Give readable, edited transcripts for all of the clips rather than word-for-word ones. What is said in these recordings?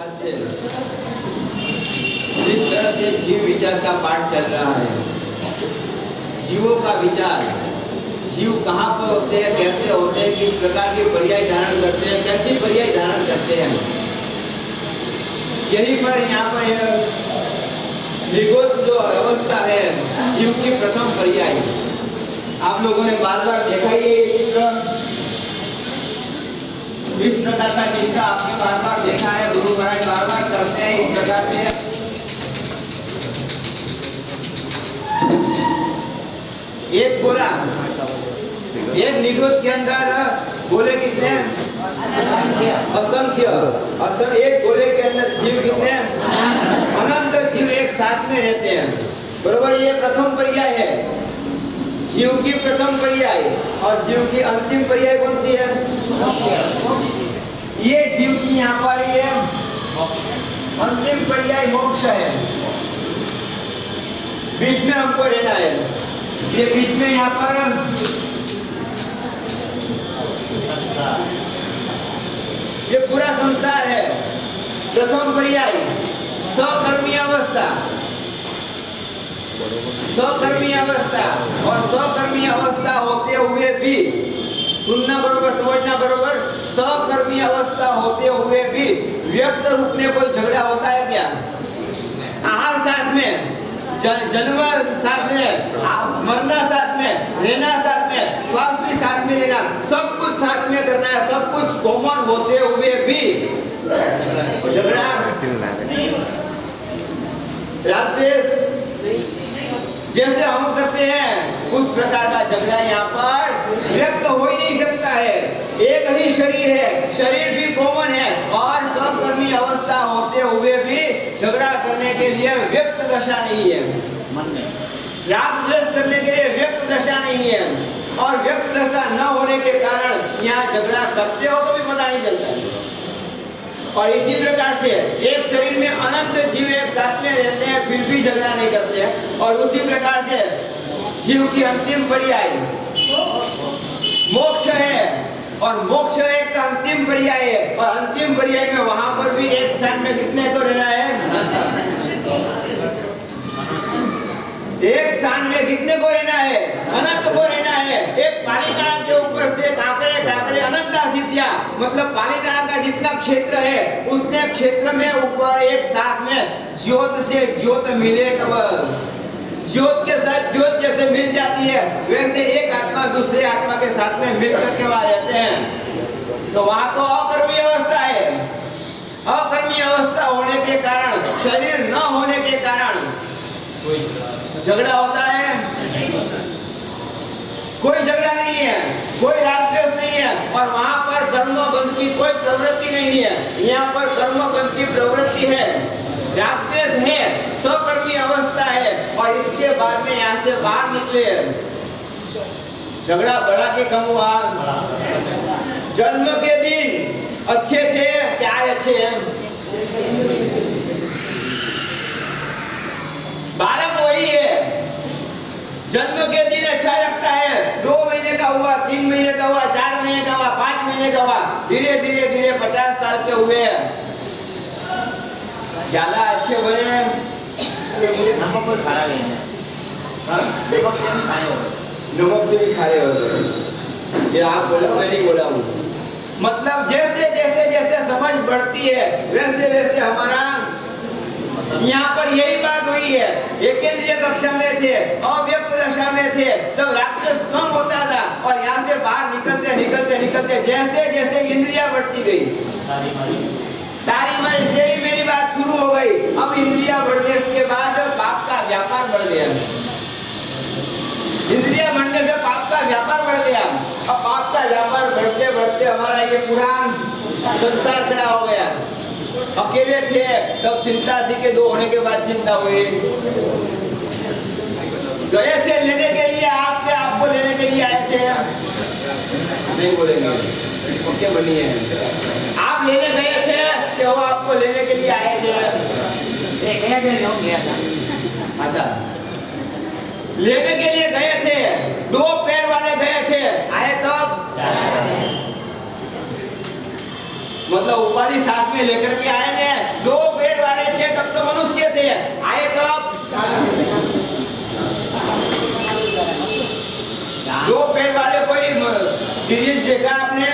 आज से जिस तरह से जीव विचार का पाठ चल रहा है, जीवों का विचार, जीव कहाँ पर होते हैं, कैसे होते हैं, किस प्रकार के पर्याय धारण करते हैं, कैसे पर्याय धारण करते हैं, यही पर यहाँ पर निगोद जो अवस्था है जीव की प्रथम पर्याय, आप लोगों ने बार बार देखा ही है ये चित्र, इस प्रकार का चित्र आपने बार बार देखा है, गुरु महाराज बार बार करते हैं इस प्रकार से। एक गोला, एक निगोद के अंदर गोले कितने? असंख्य। एक गोले के अंदर जीव कितने? अनंत जीव एक साथ में रहते हैं, बरोबर। ये प्रथम पर्याय है, जीव की प्रथम पर्याय। और जीव की अंतिम पर्याय कौन सी है? ये जीव की यहाँ पर ये अंतिम पर्याय मोक्ष है। बीच में हमको रहना है, ये बीच में यहाँ पर ये पूरा संसार है। प्रथम पर्याय सकर्मी अवस्था, सकर्मी अवस्था। और सकर्मी अवस्था होते हुए भी, सुनना बरोबर, समझना बरोबर, सकर्मी अवस्था होते हुए भी व्यक्त रूप में कोई झगड़ा होता है क्या? आहार साथ में, जन्म साथ में, मरना साथ में, रहना साथ में, श्वास भी साथ में लेना, सब कुछ साथ में करना है, सब कुछ कॉमन होते हुए भी झगड़ा, राग द्वेष जैसे हम करते हैं उस प्रकार का झगड़ा यहाँ पर व्यक्त हो ही नहीं सकता है। एक ही शरीर है, शरीर भी कॉमन है, और सकर्मी अवस्था होते हुए भी झगड़ा करने के लिए व्यक्त दशा नहीं है, राग द्वेष करने के लिए व्यक्त दशा नहीं है। और व्यक्त दशा न होने के कारण यहाँ झगड़ा करते हो तो भी पता नहीं चलता है। और इसी प्रकार से एक शरीर में अनंत जीव एक साथ में रहते हैं, फिर भी झगड़ा नहीं करते हैं। और उसी प्रकार से जीव की अंतिम पर्याय मोक्ष है, और मोक्ष एक अंतिम पर्याय है। और अंतिम पर्याय में वहां पर भी एक स्थान में कितने को रहना है? एक स्थान में कितने को रहना है? अनंत को रहना है। एक पालीताना के ऊपर से काकरे काकरे अनंत सिद्धियां, मतलब पालीताना का जितना क्षेत्र है उतने क्षेत्र में ऊपर एक साथ में ज्योत से ज्योत मिले, ज्योत के साथ ज्योत जैसे मिल जाती है, वैसे एक आत्मा दूसरे आत्मा के साथ में मिल करके वहां रहते हैं। तो वहां तो अकर्मी अवस्था है। अकर्मी अवस्था होने के कारण, शरीर न होने के कारण झगड़ा होता है? कोई झगड़ा नहीं है, कोई राग द्वेष नहीं है। और वहां पर कर्म बंध की कोई प्रवृत्ति नहीं है, यहाँ पर कर्म बंध की प्रवृत्ति है, राग द्वेष है, सकर्मी अवस्था है। और इसके बाद में यहाँ से बाहर निकले, झगड़ा बढ़ा के कम हुआ। जन्म के दिन अच्छे थे, क्या अच्छे हैं? बालक वही है, जन्म के दिन अच्छा लगता है, 2 महीने का हुआ, 3 महीने का हुआ, 4 महीने का हुआ, 5 महीने का हुआ, धीरे धीरे धीरे 50 साल के हुए, ज्यादा अच्छे बने। नमक को खाना नहीं है, नमक से भी खाने हो, नमक से भी खाने हो। ये आप बोला, मैं नहीं बोला हूँ। मतलब जैसे जैसे जैसे समझ बढ़ती है वैसे वैसे हमारा, यहाँ पर यही बात हुई है। एकेंद्रीय कक्षा में थे, अव्यक्त दशा में थे, तब राक्षस कम होता था, और यहाँ से बाहर निकलते निकलते निकलते जैसे जैसे इंद्रिया बढ़ती गई, तारी मारी तेरी मेरी बात शुरू हो गई। अब इंद्रिया बढ़ने के बाद पाप का व्यापार बढ़ गया, इंद्रिया बढ़ने से पाप का व्यापार बढ़ गया। अब पाप का व्यापार बढ़ते बढ़ते हमारा ये पूरा संसार खड़ा हो गया। अकेले थे तब चिंता थी कि 2 होने के बाद चिंता हुई। गए थे लेने के लिए, आपको लेने के लिए आए थे, नहीं बोलेंगे ओके बनी है। आप लेने गए थे कि वो आपको लेने के लिए आए थे? गया था। अच्छा, लेने के लिए गए थे, 2 पैर वाले गए थे, आए तब मतलब उपाधि साथ में लेकर के आए ने। 2 पैर वाले थे तब तो मनुष्य थे, आए कब? 2 पैर वाले कोई गिरीश देखा आपने?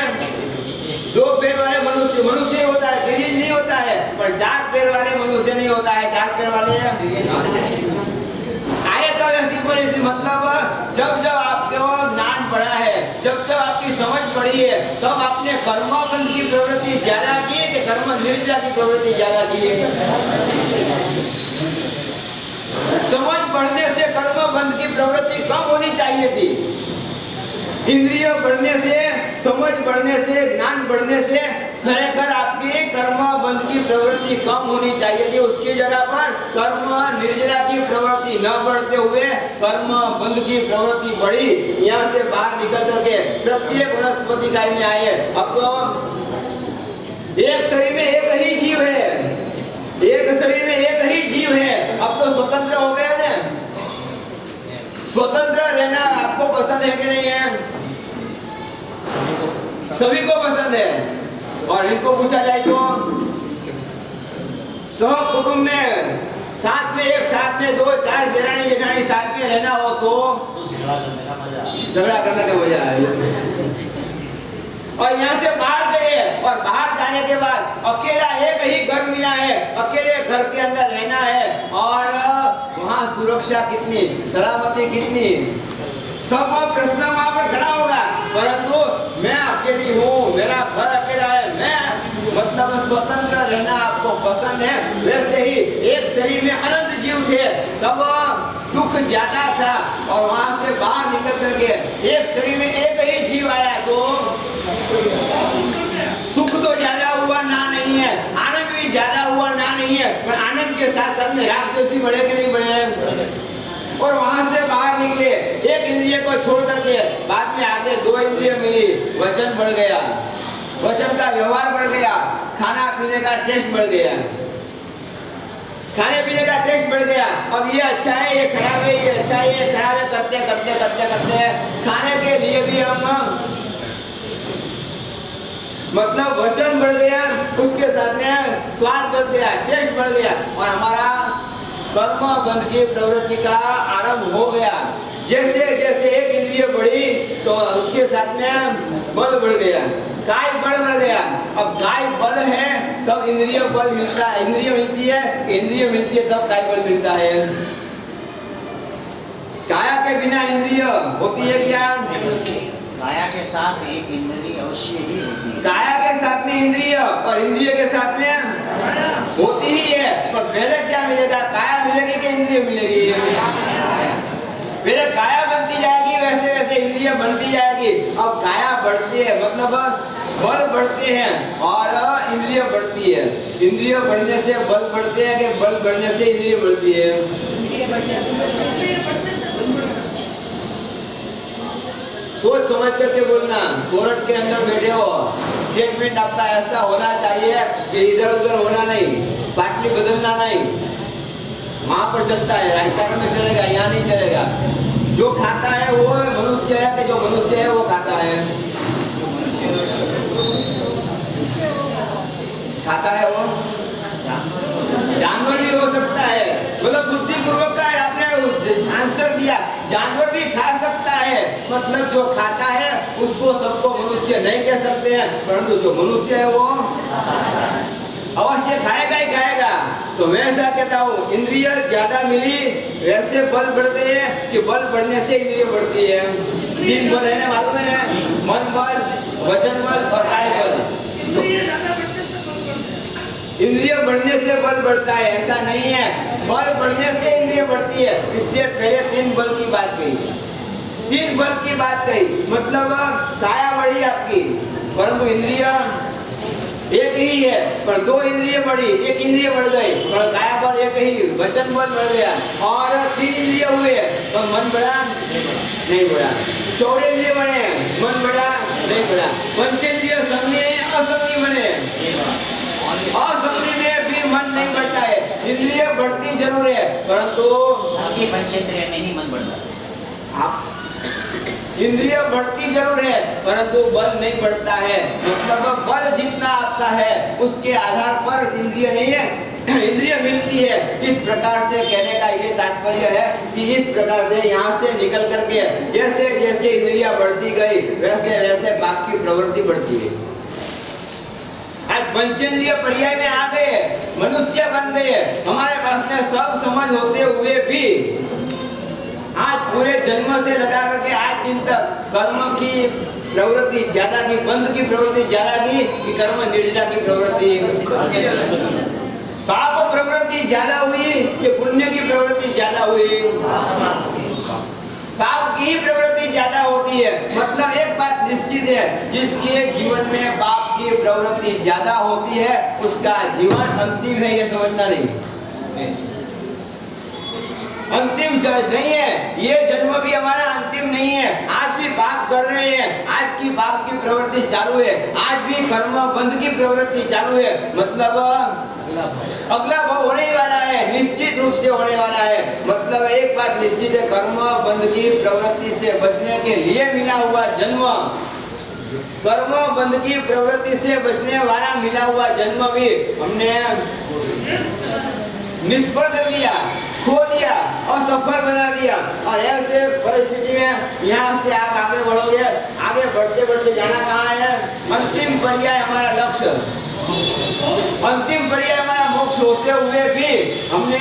2 पैर वाले मनुष्य मनुष्य होता है, गिरीश नहीं होता है। पर 4 पैर वाले मनुष्य नहीं होता है। 4 पैर वाले आए तो ऐसी परिस्थिति, मतलब जब जब आपको ज्ञान बढ़ा है, जब जब आपकी समझ बढ़ी है, तब आपने कर्म बंध की प्रवृत्ति ज्यादा की है कि कर्म निर्जा की प्रवृत्ति ज्यादा की है? समझ बढ़ने से कर्म बंध की प्रवृत्ति कम होनी चाहिए थी। इंद्रिय बढ़ने से, समझ बढ़ने से, ज्ञान बढ़ने से खरेखर आपकी कर्म बंध की प्रवृत्ति कम होनी चाहिए थी। उसकी जगह पर कर्म निर्जरा की प्रवृत्ति न बढ़ते हुए कर्म बंध की प्रवृत्ति बढ़ी। यहाँ से बाहर निकल करके प्रत्येक वनस्पति काय में आए। अब तो एक शरीर में एक ही जीव है, एक शरीर में एक ही जीव है। अब तो स्वतंत्र हो गया ना। स्वतंत्र रहना आपको पसंद है कि नहीं है? सभी को पसंद है। और इनको पूछा जाए तो सहकुटुंब में साथ में, एक साथ में 2-4 देरानी जेठानी साथ में रहना हो तो झगड़ा करने का मजा है। और यहाँ से बाहर गए और बाहर जाने के बाद अकेला एक ही घर मिला है, अकेले घर के अंदर रहना है। और वहाँ सुरक्षा कितनी, सलामती कितनी, सब प्रश्न वहाँ पर खड़ा होगा। परंतु मैं अकेली हूँ, मेरा घर अकेला है, मैं मतलब स्वतंत्र रहना आपको पसंद है। वैसे ही एक शरीर में अनंत जीव थे, तब दुख ज्यादा था। और वहाँ से बाहर निकल करके एक शरीर में एक ही जीव आया तो सुख तो ज्यादा हुआ ना नहीं है, आनंद भी ज्यादा हुआ ना नहीं है। पर आनंद के साथ साथ में राग द्वेष भी बढ़े कि नहीं बढ़े? और वहां से बाहर निकले, एक इंद्रिय को छोड़ करके बाद में आगे 2 इंद्रिय मिली, वचन बढ़ गया, वचन का व्यवहार बढ़ गया, खाना पीने का टेस्ट बढ़ गया, खाने पीने का टेस्ट बढ़ गया। अब ये अच्छा है, ये खराब है, ये अच्छा है, ये खराब है, करते करते करते करते खाने के लिए भी हम मतलब वचन बढ़ गया, उसके साथ में स्वाद बढ़ गया, टेस्ट बढ़ गया। और हमारा कर्म बंध की प्रवृत्ति का आरंभ हो गया। जैसे जैसे एक इंद्रिय बढ़ी तो उसके साथ में बल बढ़ गया, काय बल बढ़ गया। अब काय बल है तब इंद्रिय बल मिलता है, इंद्रिय मिलती है, इंद्रिय मिलती है तब काय बल मिलता है। काया के बिना इंद्रिय होती है क्या? काया के साथ एक इंद्रिय अवश्य ही होती है। काया के साथ में इंद्रिय और इंद्रिय के साथ में होती ही है। पर पहले क्या मिलेगा? काया मिलेगी कि इंद्रिय मिलेगी? पहले काया बनती जाएगी, वैसे वैसे इंद्रिय बनती जाएगी। अब काया बढ़ती है मतलब बल बढ़ते हैं और इंद्रिय बढ़ती है। इंद्रिय बढ़ने से बल बढ़ते हैं कि बल बढ़ने से इंद्रिय बढ़ती है? सोच समझ करके बोलना। कोर्ट के अंदर बैठे हो, स्टेटमेंट आपका ऐसा होना चाहिए कि इधर उधर होना नहीं, पाटली बदलना नहीं। वहां पर चलता है, राजस्थान में चलेगा, यहाँ नहीं चलेगा। जो खाता है वो मनुष्य है कि जो मनुष्य है वो खाता है? खाता है वो जानवर भी हो सकता है। मतलब बुद्धिपूर्वक का आपने आंसर दिया, जानवर भी खा सकता है। मतलब जो खाता है उसको सबको मनुष्य नहीं कह सकते हैं, परंतु जो मनुष्य है वो अवश्य खाएगा ही खाएगा। तो मैं ऐसा कहता हूँ, इंद्रिय ज्यादा मिली वैसे बल बढ़ते हैं कि बल बढ़ने से इंद्रिय बढ़ती है। 3 बल है ना, मालूम है? मन बल, वचन बल और काय बल। इंद्रिय बढ़ने से बल बढ़ता है ऐसा नहीं है, बल बढ़ने से इंद्रिय बढ़ती है। इसलिए पहले 3 बल की बात कही, 3 बल की बात कही। मतलब काया बढ़ी आपकी, परंतु इंद्रिय एक ही है, पर 2 इंद्रिय बढ़ी, 1 इंद्रिय बढ़ गई, पर काया बल एक ही, वचन बल बढ़ गया। और 3 इंद्रिय हुए तो मन बढ़ा नहीं बढ़ा, 4 इंद्रिय बने, मन बढ़ा नहीं बढ़ा, पंचेंद्रिय संज्ञे असंज्ञी बने, असंज्ञी में भी मन नहीं बढ़ता है। इंद्रिय बढ़ती जरूर है परंतु पंचेंद्रिय में ही मन बढ़ता है। इंद्रिय बढ़ती जरूर है परंतु बल नहीं बढ़ता है। मतलब बल जितना आप वास्ता है उसके आधार पर इंद्रिय नहीं है, इंद्रिय मिलती है। इस प्रकार से कहने का ये तात्पर्य है कि इस प्रकार से यहाँ से निकल करके जैसे जैसे इंद्रियां बढ़ती गई वैसे वैसे पाप की प्रवृत्ति बढ़ती गई। आज पंचेंद्रिय पर्याय में आ गए, मनुष्य बन गए, हमारे पास में सब समझ होते हुए भी आज पूरे जन्म से लगा करके आज दिन तक कर्म की प्रवृत्ति ज्यादा की, बंध की प्रवृत्ति ज्यादा की कि कर्म निर्जरा की प्रवृत्ति, पाप प्रवृत्ति ज्यादा हुई कि पुण्य की प्रवृत्ति ज्यादा हुई? पाप की प्रवृत्ति ज्यादा होती है। मतलब एक बात निश्चित है, जिसके जीवन में पाप की प्रवृत्ति ज्यादा होती है उसका जीवन अंतिम है, ये समझना नहीं। अंतिम नहीं है, ये जन्म भी हमारा अंतिम नहीं है। आज भी पाप कर रहे हैं, आज की पाप की प्रवृत्ति चालू है, आज भी कर्म बंध की प्रवृत्ति चालू है। मतलब अगला भाव होने ही वाला है, निश्चित रूप से होने वाला है। मतलब एक बात निश्चित है, कर्म बंध की प्रवृत्ति से बचने के लिए मिला हुआ जन्म, कर्म बंध की प्रवृत्ति से बचने वाला मिला हुआ जन्म भी हमने निष्फल कर लिया, खो दिया, असफल बना दिया। और ऐसे परिस्थिति में यहाँ से आप आगे बढ़ोगे, आगे बढ़ते बढ़ते जाना कहाँ है? अंतिम पर्याय हमारा लक्ष्य, अंतिम पर्याय हमारा मोक्ष होते हुए भी हमने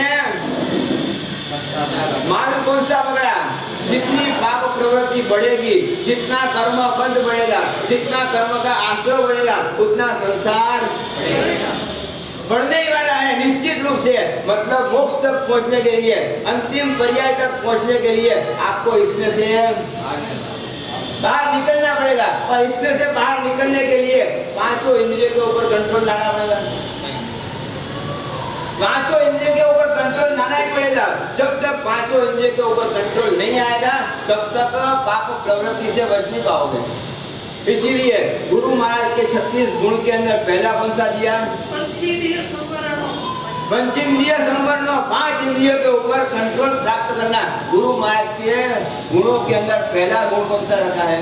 मार्ग कौन सा पकड़ा? जितनी पाप प्रवृत्ति बढ़ेगी, जितना कर्म बंध बढ़ेगा, जितना कर्म का आश्रय बढ़ेगा, उतना संसार बढ़ने ही वाला है निश्चित रूप से। मतलब मोक्ष तक पहुंचने के लिए, अंतिम पर्याय तक पहुंचने के लिए आपको इसमें से बाहर निकलना पड़ेगा। और इसमें से बाहर निकलने के लिए पांचों इंद्रियों के ऊपर कंट्रोल लाना पड़ेगा, पांचों इंद्रियों के ऊपर कंट्रोल लाना ही पड़ेगा। जब तक पांचों इंद्रियों के ऊपर कंट्रोल नहीं आएगा तब तक पाप प्रवृत्ति से बच नहीं पाओगे। इसीलिए गुरु महाराज के 36 गुण के अंदर पहला कौन सा दिया? पंचेंद्रिय संवरण, 5 इंद्रियों के ऊपर कंट्रोल प्राप्त करना। गुरु महाराज के गुणों के अंदर पहला गुण कौन सा रखा है?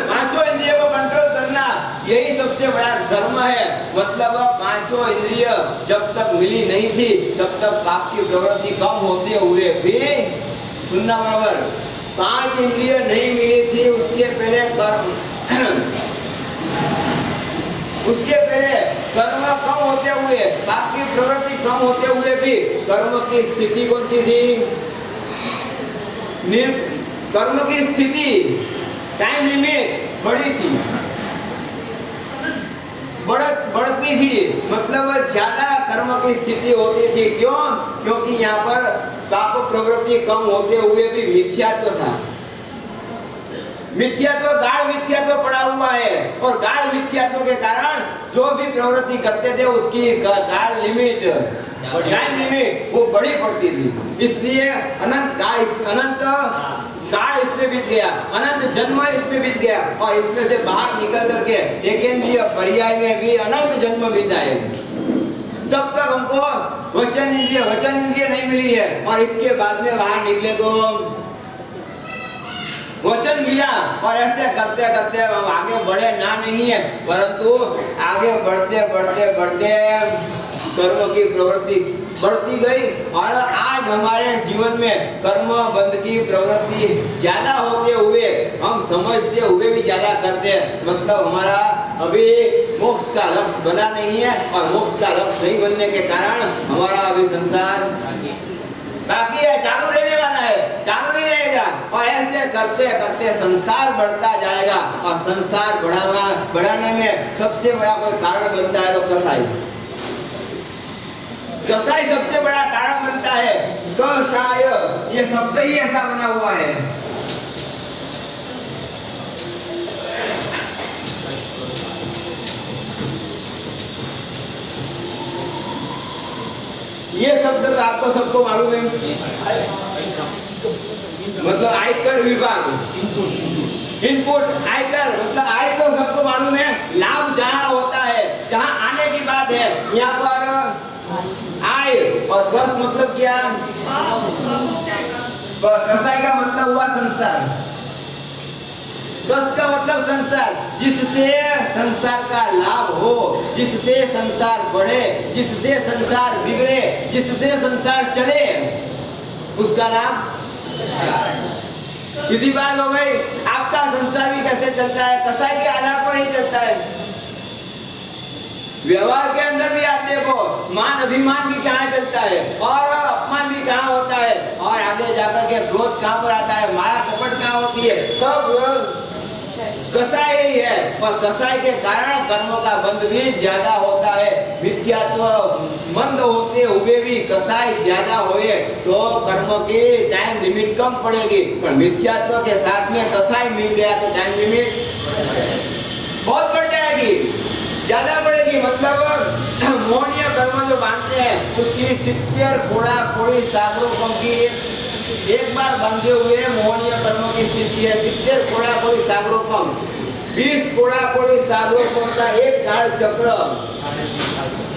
पांचों इंद्रियों को कंट्रोल करना, यही सबसे बड़ा धर्म है। मतलब पांचों इंद्रिय जब तक मिली नहीं थी तब तक पाप की प्रवृत्ति कम होते हुए भी, सुनना बराबर, 5 इंद्रिय नहीं मिली थी उसके पहले कर्म कम होते हुए, पाप की प्रवृत्ति कम होते हुए भी कर्म की स्थिति कौन सी थी? कर्म की स्थिति, टाइम लिमिट बड़ी थी, बढ़ती थी। मतलब ज्यादा कर्म की स्थिति होती थी। क्यों? क्योंकि यहाँ पर पाप प्रवृत्ति कम होते हुए भी मिथ्यात्व था। मिथ्यात्व, गाढ़ मिथ्यात्व पड़ा हुआ है, और गाढ़ मिथ्यात्व के कारण जो भी प्रवृत्ति करते थे उसकी काल लिमिट, टाइम लिमिट वो बड़ी पड़ती थी। इसलिए अनंत काल इसमें बीत गया, अनंत जन्म इसमें बीत गया, और इसमें से बाहर निकल करके एकेंद्रिय पर्याय में भी अनंत जन्म बीत आए। तब तक हमको वचन इंद्रिय नहीं मिली है, और इसके बाद में बाहर निकले तो वचन मिला, और ऐसे करते करते हम आगे बढ़े ना नहीं है, परंतु आगे बढ़ते बढ़ते बढ़ते कर्म की प्रवृत्ति बढ़ती गई। और आज हमारे जीवन में कर्म बंध की प्रवृत्ति ज्यादा होते हुए हम समझते हुए भी ज्यादा करते हैं। मतलब हमारा अभी मोक्ष का लक्ष्य बना नहीं है, और मोक्ष का लक्ष्य नहीं बनने के कारण हमारा अभी संसार बाकी है, चालू रहने वाला है, चालू ही रहेगा। और ऐसे करते करते संसार बढ़ता जाएगा, और संसार बढ़ाने में सबसे बड़ा कोई कारण बनता है तो कसाई। कसाई सबसे बड़ा कारण बनता है। कसाय, ये शब्द ही ऐसा बना हुआ है। ये शब्द तो आपको सबको मालूम है, मतलब आयकर विभाग, इनपुट आयकर, मतलब आय तो सबको मालूम है। लाभ जहाँ होता है, जहाँ आने की बात है, यहाँ पर आय, और बस मतलब क्या? कसाई का मतलब हुआ संसार, कस का मतलब संसार, जिससे संसार का लाभ हो, जिससे संसार बढ़े, जिससे संसार बिगड़े, जिससे संसार चले, उसका नाम सीधी बात हो गई। आपका संसार भी कैसे चलता है? कसाई के आधार पर ही चलता है। व्यवहार के अंदर भी आप देखो, मान अभिमान भी कहाँ चलता है और अपमान भी कहाँ होता है, और आगे जाकर के क्रोध कहाँ पर आता है, माया कपट कहाँ होती है, सब कसाई ही है। और कसाई के कारण कर्मों का बंध भी ज्यादा होता है। मिथ्यात्व मंद होते हुए भी कसाई ज्यादा होए तो कर्म की टाइम लिमिट कम पड़ेगी, पर मिथ्यात्व के साथ में कसाई मिल गया तो टाइम लिमिट बहुत बढ़ जाएगी, ज्यादा बढ़ेगी। मतलब मोहनीय कर्म जो बांधते हैं उसकी 70 कोड़ा कोड़ी सागरों की एक बार बंधे हुए मोहनीय कर्मों की स्थिति है 70 कोड़ा कोड़ी सागरों 20 कोड़ा कोड़ी सागरों का एक काल चक्र,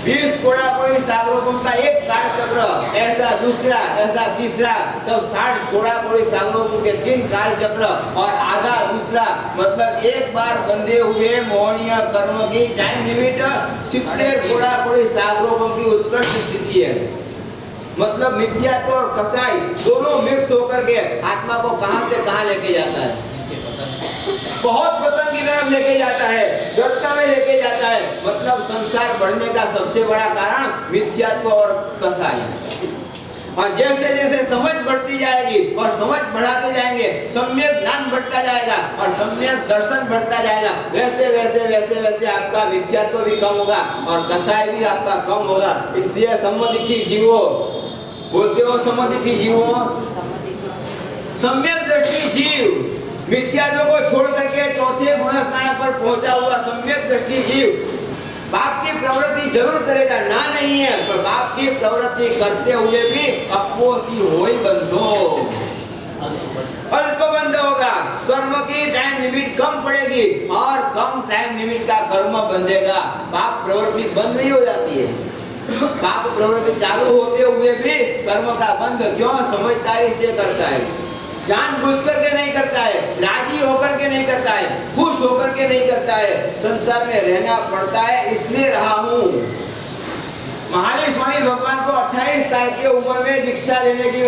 20 कोड़ा कोड़ी सागरों का एक काल चक्र, ऐसा दूसरा, ऐसा तीसरा, सब 60 कोड़ा कोड़ी सागरों के 3 काल चक्र और आधा दूसरा। मतलब एक बार बंधे हुए मोहनीय कर्म की टाइम लिमिट 70 कोड़ा कोड़ी सागरों की उत्कृष्ट स्थिति है। मतलब मिथ्यात्व और कसाई दोनों मिक्स होकर के आत्मा को कहां से कहां लेके जाता है, बहुत पतन की तरफ लेके जाता है, गर्ता में लेके जाता है। मतलब संसार बढ़ने का सबसे बड़ा कारण मिथ्यात्व और कसाई। और जैसे जैसे समझ बढ़ती जाएगी और समझ बढ़ाते जाएंगे, सम्यक ज्ञान बढ़ता जाएगा और सम्यक दर्शन बढ़ता जाएगा, वैसे वैसे वैसे वैसे आपका मिथ्यात्व भी कम होगा और कसाई भी आपका कम होगा। इसलिए सम्मदिठी जीवो, बोलते हो सम्मदिठी जीवो, सम्यक दृष्टि जीव, मिथ्यात्व को छोड़ करके चौथे गुण स्थान पर पहुंचा हुआ सम्यक दृष्टि जीव पाप की प्रवृत्ति जरूर करेगा, ना नहीं है, पर पाप की प्रवृत्ति करते हुए भी अपोसी होई बंधो, अल्प बंध होगा। कर्म की टाइम लिमिट कम पड़ेगी और कम टाइम लिमिट का कर्म बंधेगा। पाप प्रवृत्ति बंद नहीं हो जाती है, पाप प्रवृत्ति चालू होते हुए भी कर्म का बंध क्यों? समझदारी से करता है, जानबूझ करके नहीं करता है, राजी होकर के नहीं करता है, खुश होकर के नहीं करता है। संसार में रहना पड़ता है इसलिए रहा हूँ। महावीर स्वामी भगवान को 28 साल की उम्र में दीक्षा लेने की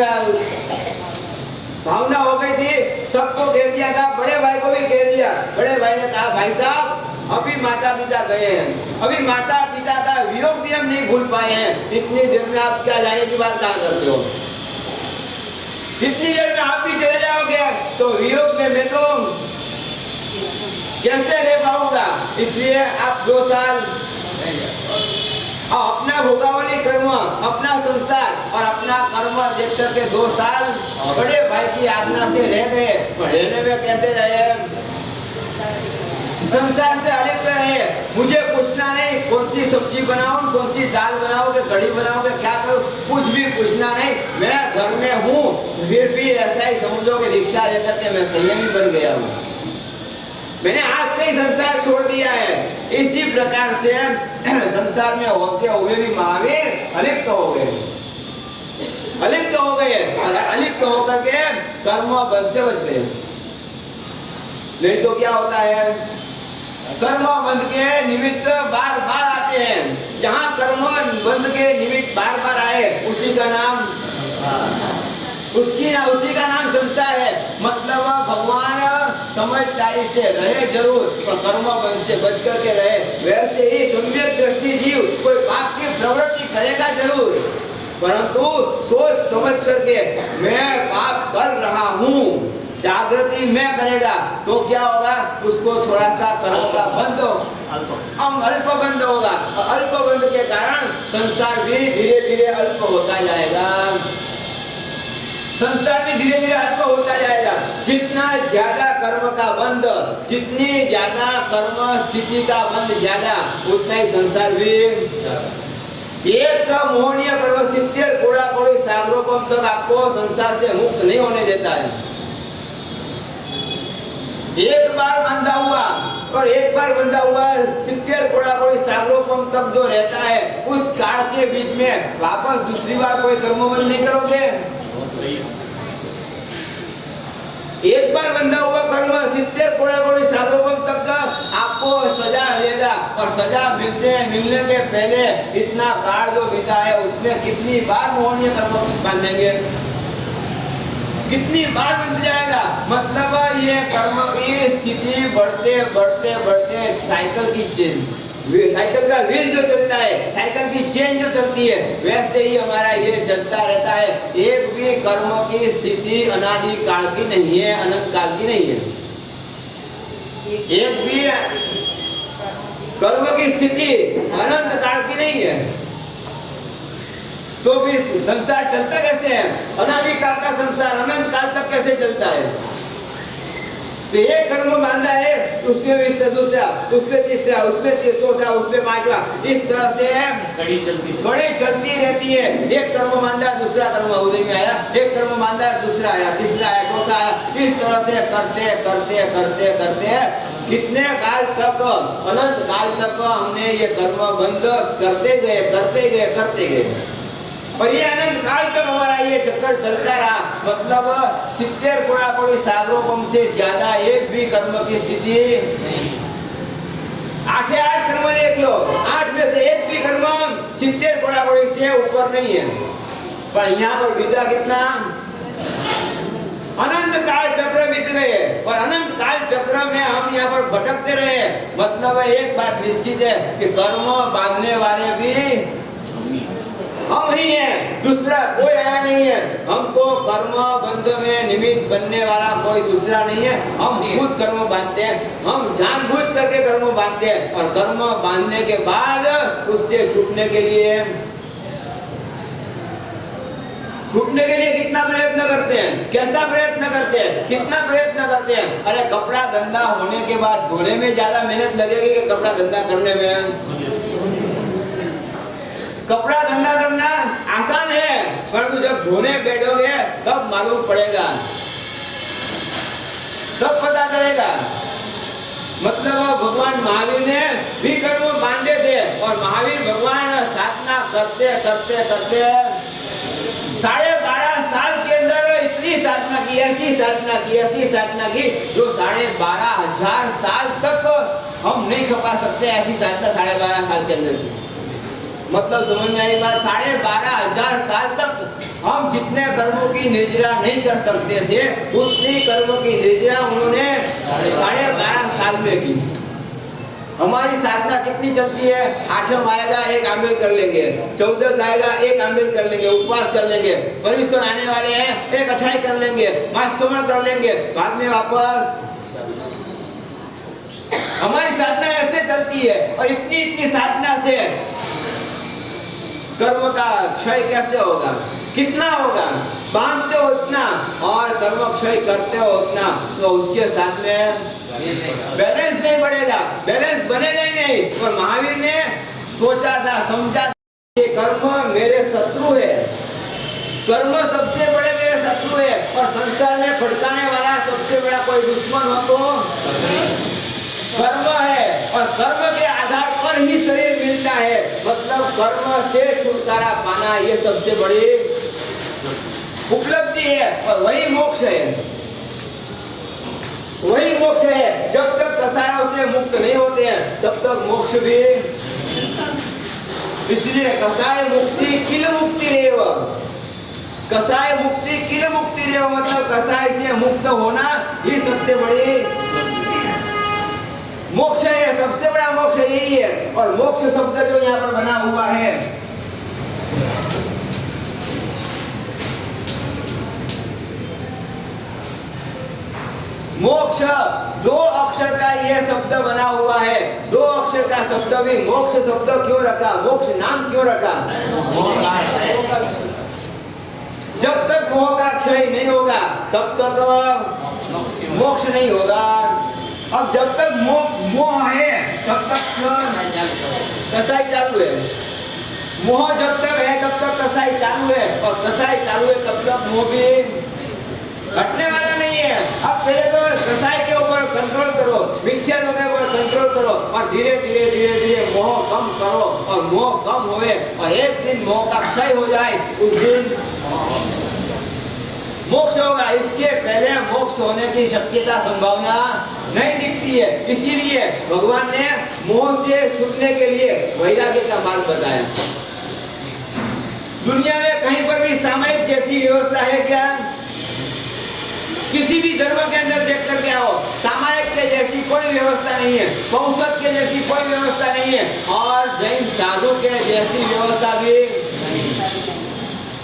भावना हो गई थी, सबको कह दिया था, बड़े भाई को भी कह दिया। बड़े भाई ने कहा, भाई साहब अभी माता पिता गए हैं, अभी माता पिता का वियोग भी हम नहीं भूल पाए हैं, इतनी देर में आप क्या जाने की बात कहाँ करते हो? इतनी देर में आप भी चले जाओगे तो वियोग में मैं तो कैसे रह पाऊंगा? इसलिए आप 2 साल अपना भोगावली कर्म, अपना संसार और अपना कर्म देख करके 2 साल बड़े भाई की आज्ञा से रह गए। रहने में कैसे रहे? संसार से अलिप्त रहे। मुझे पूछना नहीं कौन सी सब्जी बनाऊं, कौन सी दाल बनाओगे, कढ़ी बनाओगे, क्या करूं, कुछ भी पूछना नहीं। मैं घर में हूँ, फिर भी ऐसा ही समझोगे दीक्षा लेकर के मैं संयमी बन गया हूँ, मैंने आज से ही संसार छोड़ दिया है। इसी प्रकार से संसार में होते हुए भी महावीर अलिप्त हो गए, अलिप्त हो गए। अलिप्त होकर के कर्म बंध से बच गए। नहीं तो क्या होता है, कर्म बंध के निमित्त बार बार आते हैं। जहाँ कर्म बंध के निमित्त बार बार आए उसी का नाम उसी का नाम संसार है। मतलब भगवान समझदारी से रहे जरूर, पर कर्म बंध से बच करके रहे। वैसे ही सम्यक दृष्टि जीव कोई पाप की प्रवृत्ति करेगा जरूर, परंतु सोच समझ करके मैं पाप कर रहा हूँ, जागृति में करेगा तो क्या होगा, उसको थोड़ा सा कर्म का बंध अल्प बंध होगा। अल्प बंध के कारण संसार भी धीरे धीरे अल्प होता जाएगा, संसार भी धीरे धीरे अल्प होता जाएगा। जितना ज्यादा कर्म का बंध, जितनी ज्यादा कर्म स्थिति का बंध ज्यादा, उतना ही संसार भी। एक मोहनीय कर्म 70 कोड़ा कोड़ी सागरों को तक आपको संसार से मुक्त नहीं होने देता है। एक बार बंधा हुआ और एक बार बंधा हुआ 70 कोड़ा कोड़ी सागरों तक जो रहता है, उस काल के बीच में वापस दूसरी बार कोई कर्मबंध नहीं करोगे। एक बार बंधा हुआ कर्म 70 कोड़ा कोड़ी सागरों तक का आपको सजा और सजा मिलने के पहले इतना काल जो बीता है उसमें कितनी बार मोहनीय कर्म बांधेंगे, कितनी बार बन जाएगा। मतलब ये कर्म की स्थिति बढ़ते बढ़ते बढ़ते साइकिल की चेन, साइकिल का व्हील जो चलता है, साइकिल की चेन जो चलती है, वैसे ही हमारा ये चलता रहता है। एक भी कर्म की स्थिति अनादि काल की नहीं है, अनंत काल की नहीं है। एक भी कर्म की स्थिति अनंत काल की नहीं है। तो भी संसार चलता कैसे है? अनादि काल का संसार अनंत काल तक कैसे चलता है? तो एक कर्म बांधा है, उसमें भी दूसरा, उसमें तीसरा, उसमें चौथा, उसमें पांचवा, इस तरह से कड़ी चलती रहती है। एक कर्म बांधा, दूसरा कर्म उदय में आया, एक कर्म बांधा, दूसरा आया, तीसरा आया, चौथा आया, इस तरह से करते करते करते करते कितने काल तक, अनंत काल तक हमने ये कर्म बंद करते गए करते गए करते गए, और ये अनंत काल तक हमारा ये चक्कर चलता रहा। मतलब 70 कोड़ी सागरोपम से ज्यादा एक भी कर्म की स्थिति, 8 कर्म देख लो, 8 में से एक भी कर्म 70 कोड़ी से ऊपर नहीं है। पर यहाँ पर बीता कितना? अनंत काल चक्र बीत गए, और अनंत काल चक्र में हम यहाँ पर भटकते रहे। मतलब एक बात निश्चित है कि कर्म बांधने वाले भी हम ही हैं, दूसरा कोई आया नहीं है। हमको कर्म बंध में निमित्त बनने वाला कोई दूसरा नहीं है। हम खुद कर्म बांधते हैं, हम जानबूझ करके कर्म बांधते हैं, और कर्म बांधने के बाद उससे छूटने के लिए कितना प्रयत्न करते हैं, कैसा प्रयत्न करते हैं, कितना प्रयत्न करते हैं। अरे कपड़ा गंदा होने के बाद धोने में ज्यादा मेहनत लगेगी कि कपड़ा गंदा करने में? कपड़ा गंदा करना आसान है, परंतु जब धोने बैठोगे तब मालूम पड़ेगा, तब पता चलेगा। मतलब भगवान महावीर ने भी कर्म बांधे थे, और महावीर भगवान साधना करते करते करते 12.5 साल के अंदर इतनी साधना की, ऐसी साधना की जो 12,500 साल तक हम नहीं खपा सकते। ऐसी साधना 12.5 साल के अंदर की, मतलब समझ में आई बात? 12,500 साल तक हम जितने कर्मों की निर्जरा नहीं कर सकते थे, उतनी कर्मों की निर्जरा उन्होंने 12.5 साल में की। हमारी साधना कितनी चलती है? 8वां आएगा, एक आमिल कर लेंगे, 14 आएगा, एक आमिल कर लेंगे, उपवास कर लेंगे, परिश्रम आने वाले हैं, एक अठाई कर लेंगे, मास्तमन कर लेंगे, बाद में वापस। हमारी साधना ऐसे चलती है, और इतनी साधना से कर्म का क्षय कैसे होगा? कितना होगा? बांधते हो उतना और कर्म क्षय करते हो उतना, तो उसके साथ में बैलेंस नहीं बढ़ेगा, बैलेंस बनेगा ही नहीं। और महावीर ने सोचा था, समझा कि कर्म मेरे शत्रु है, कर्म सबसे बड़े मेरे शत्रु है, और संसार में भटकाने वाला सबसे बड़ा कोई दुश्मन हो तो कर्म है, और कर्म के आधार पर ही शरीर मिलता है। मतलब कर्म से छुटकारा पाना ये सबसे बड़ी उपलब्धि है, और वही मोक्ष है, वही मोक्ष है। जब तक कसायों से मुक्त नहीं होते हैं तब तक मोक्ष भी। इसलिए कसाय मुक्ति किल मुक्ति रेव, कसाय मुक्ति किल मुक्ति रेव, मतलब कसाय से मुक्त होना ही सबसे बड़ी मोक्ष है, सबसे बड़ा मोक्ष यही है। और मोक्ष शब्द जो यहाँ पर बना हुआ है, मोक्ष 2 अक्षर का यह शब्द बना हुआ है। 2 अक्षर का शब्द भी मोक्ष शब्द क्यों रखा, मोक्ष नाम क्यों रखा? जब तक मोह का क्षय नहीं होगा तब तक मोक्ष नहीं होगा। अब जब तक मोह है तब तक कसाई चालू है, मोह जब तक है तब तक कसाई चालू है, और कसाई चालू है तब तक मोह भी घटने वाला नहीं है। अब पहले तो कसाई के ऊपर कंट्रोल करो, मिक्सर के ऊपर कंट्रोल करो, और धीरे धीरे धीरे धीरे मोह कम करो, और मोह कम होवे, और एक दिन मोह का क्षय हो जाए, उस दिन मोक्ष होगा। इसके पहले मोक्ष होने की शक्यता संभावना नहीं दिखती है। इसीलिए भगवान ने मोह से छूटने के लिए वैराग्य का मार्ग बताया। दुनिया में कहीं पर भी सामायिक जैसी व्यवस्था है क्या? किसी भी धर्म के अंदर देख कर के आओ, सामायिक के जैसी कोई व्यवस्था नहीं है, पौषध के जैसी कोई व्यवस्था नहीं है, और जैन साधु के जैसी व्यवस्था भी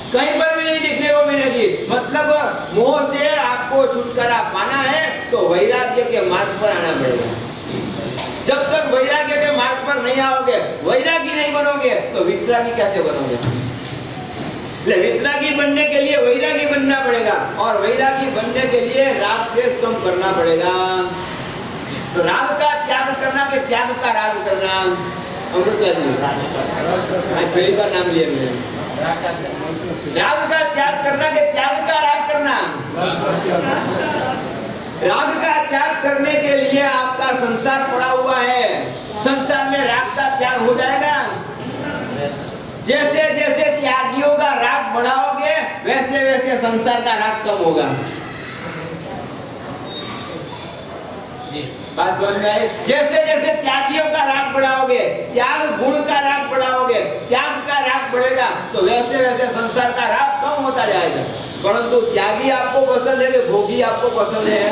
कहीं पर भी नहीं देखने को मिलेगी। मतलब मोह से आपको छुटकारा पाना है तो वैराग्य के मार्ग पर आना पड़ेगा। जब तक वैराग्य के मार्ग पर नहीं आओगे, वैरागी नहीं बनोगे, तो वितरागी कैसे बनोगे? वितरागी बनने के लिए वैरागी बनना पड़ेगा, और वैरागी बनने के लिए राग द्वेष कम करना पड़ेगा। तो राग का त्याग करना के त्याग का राग करना। अमृत पहली बार नाम लिया मैंने। राग का त्याग करना के त्याग का राग करना। राग का त्याग करने के लिए आपका संसार पड़ा हुआ है, संसार में राग का त्याग हो जाएगा। जैसे जैसे त्यागियों का राग बढ़ाओगे, वैसे वैसे संसार का राग कम होगा। बात समझ में आई? जैसे जैसे त्यागियों का राग बढ़ाओगे, त्याग गुण का राग बढ़ाओगे, त्याग का राग बढ़ेगा, तो वैसे वैसे संसार का राग कम होता जाएगा। परंतु त्यागी आपको पसंद है कि भोगी आपको पसंद है?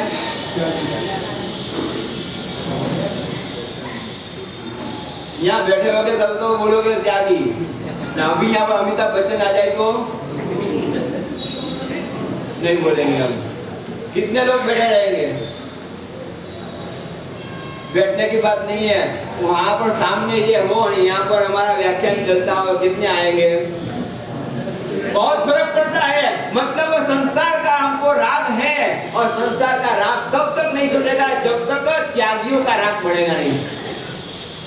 यहाँ बैठे होगे तब तो बोलोगे त्यागी ना। अभी यहाँ पर अमिताभ बच्चन आ जाए तो नहीं बोलेंगे हम। कितने लोग बैठे रहेंगे? बैठने की बात नहीं है, वहां पर सामने ये हो और यहाँ पर हमारा व्याख्यान चलता और कितने आएंगे? बहुत फर्क पड़ता है। मतलब संसार का हमको राग है, और संसार का राग तब तक नहीं छूटेगा जब तक त्यागियों का राग बढ़ेगा नहीं।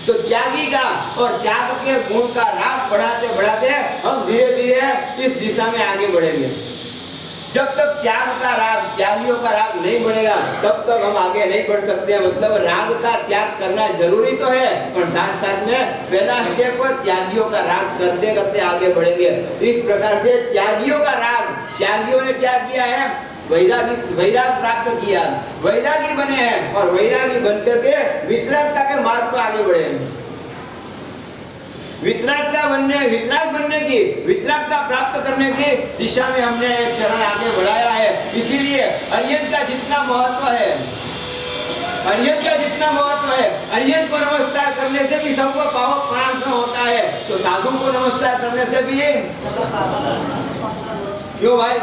तो त्यागी का और त्याग के गुण का राग बढ़ाते बढ़ाते हम धीरे धीरे इस दिशा में आगे बढ़ेंगे। जब तक त्याग का राग, त्यागियों का राग नहीं बढ़ेगा, तब तक हम आगे नहीं बढ़ सकते। मतलब राग का त्याग करना जरूरी तो है, पर साथ साथ में पहला स्टेप पर त्यागियों का राग करते करते आगे बढ़ेंगे। इस प्रकार से त्यागियों का राग, त्यागियों ने क्या किया है? वैराग प्राप्त किया, वैरागी बने हैं, और वैरागी बनकर के वितरागता के मार्ग पर आगे बढ़े। वितरागता बनने, वितराग बनने की, वितरागता प्राप्त करने की दिशा में हमने एक चरण आगे बढ़ाया है। इसीलिए अर्यंत का जितना महत्व है, अर्यंत का जितना महत्व है, अर्यंत को नमस्कार करने से भी सबको पावक प्रणाम होता है, तो साधु को नमस्कार करने से भी क्यों भाई?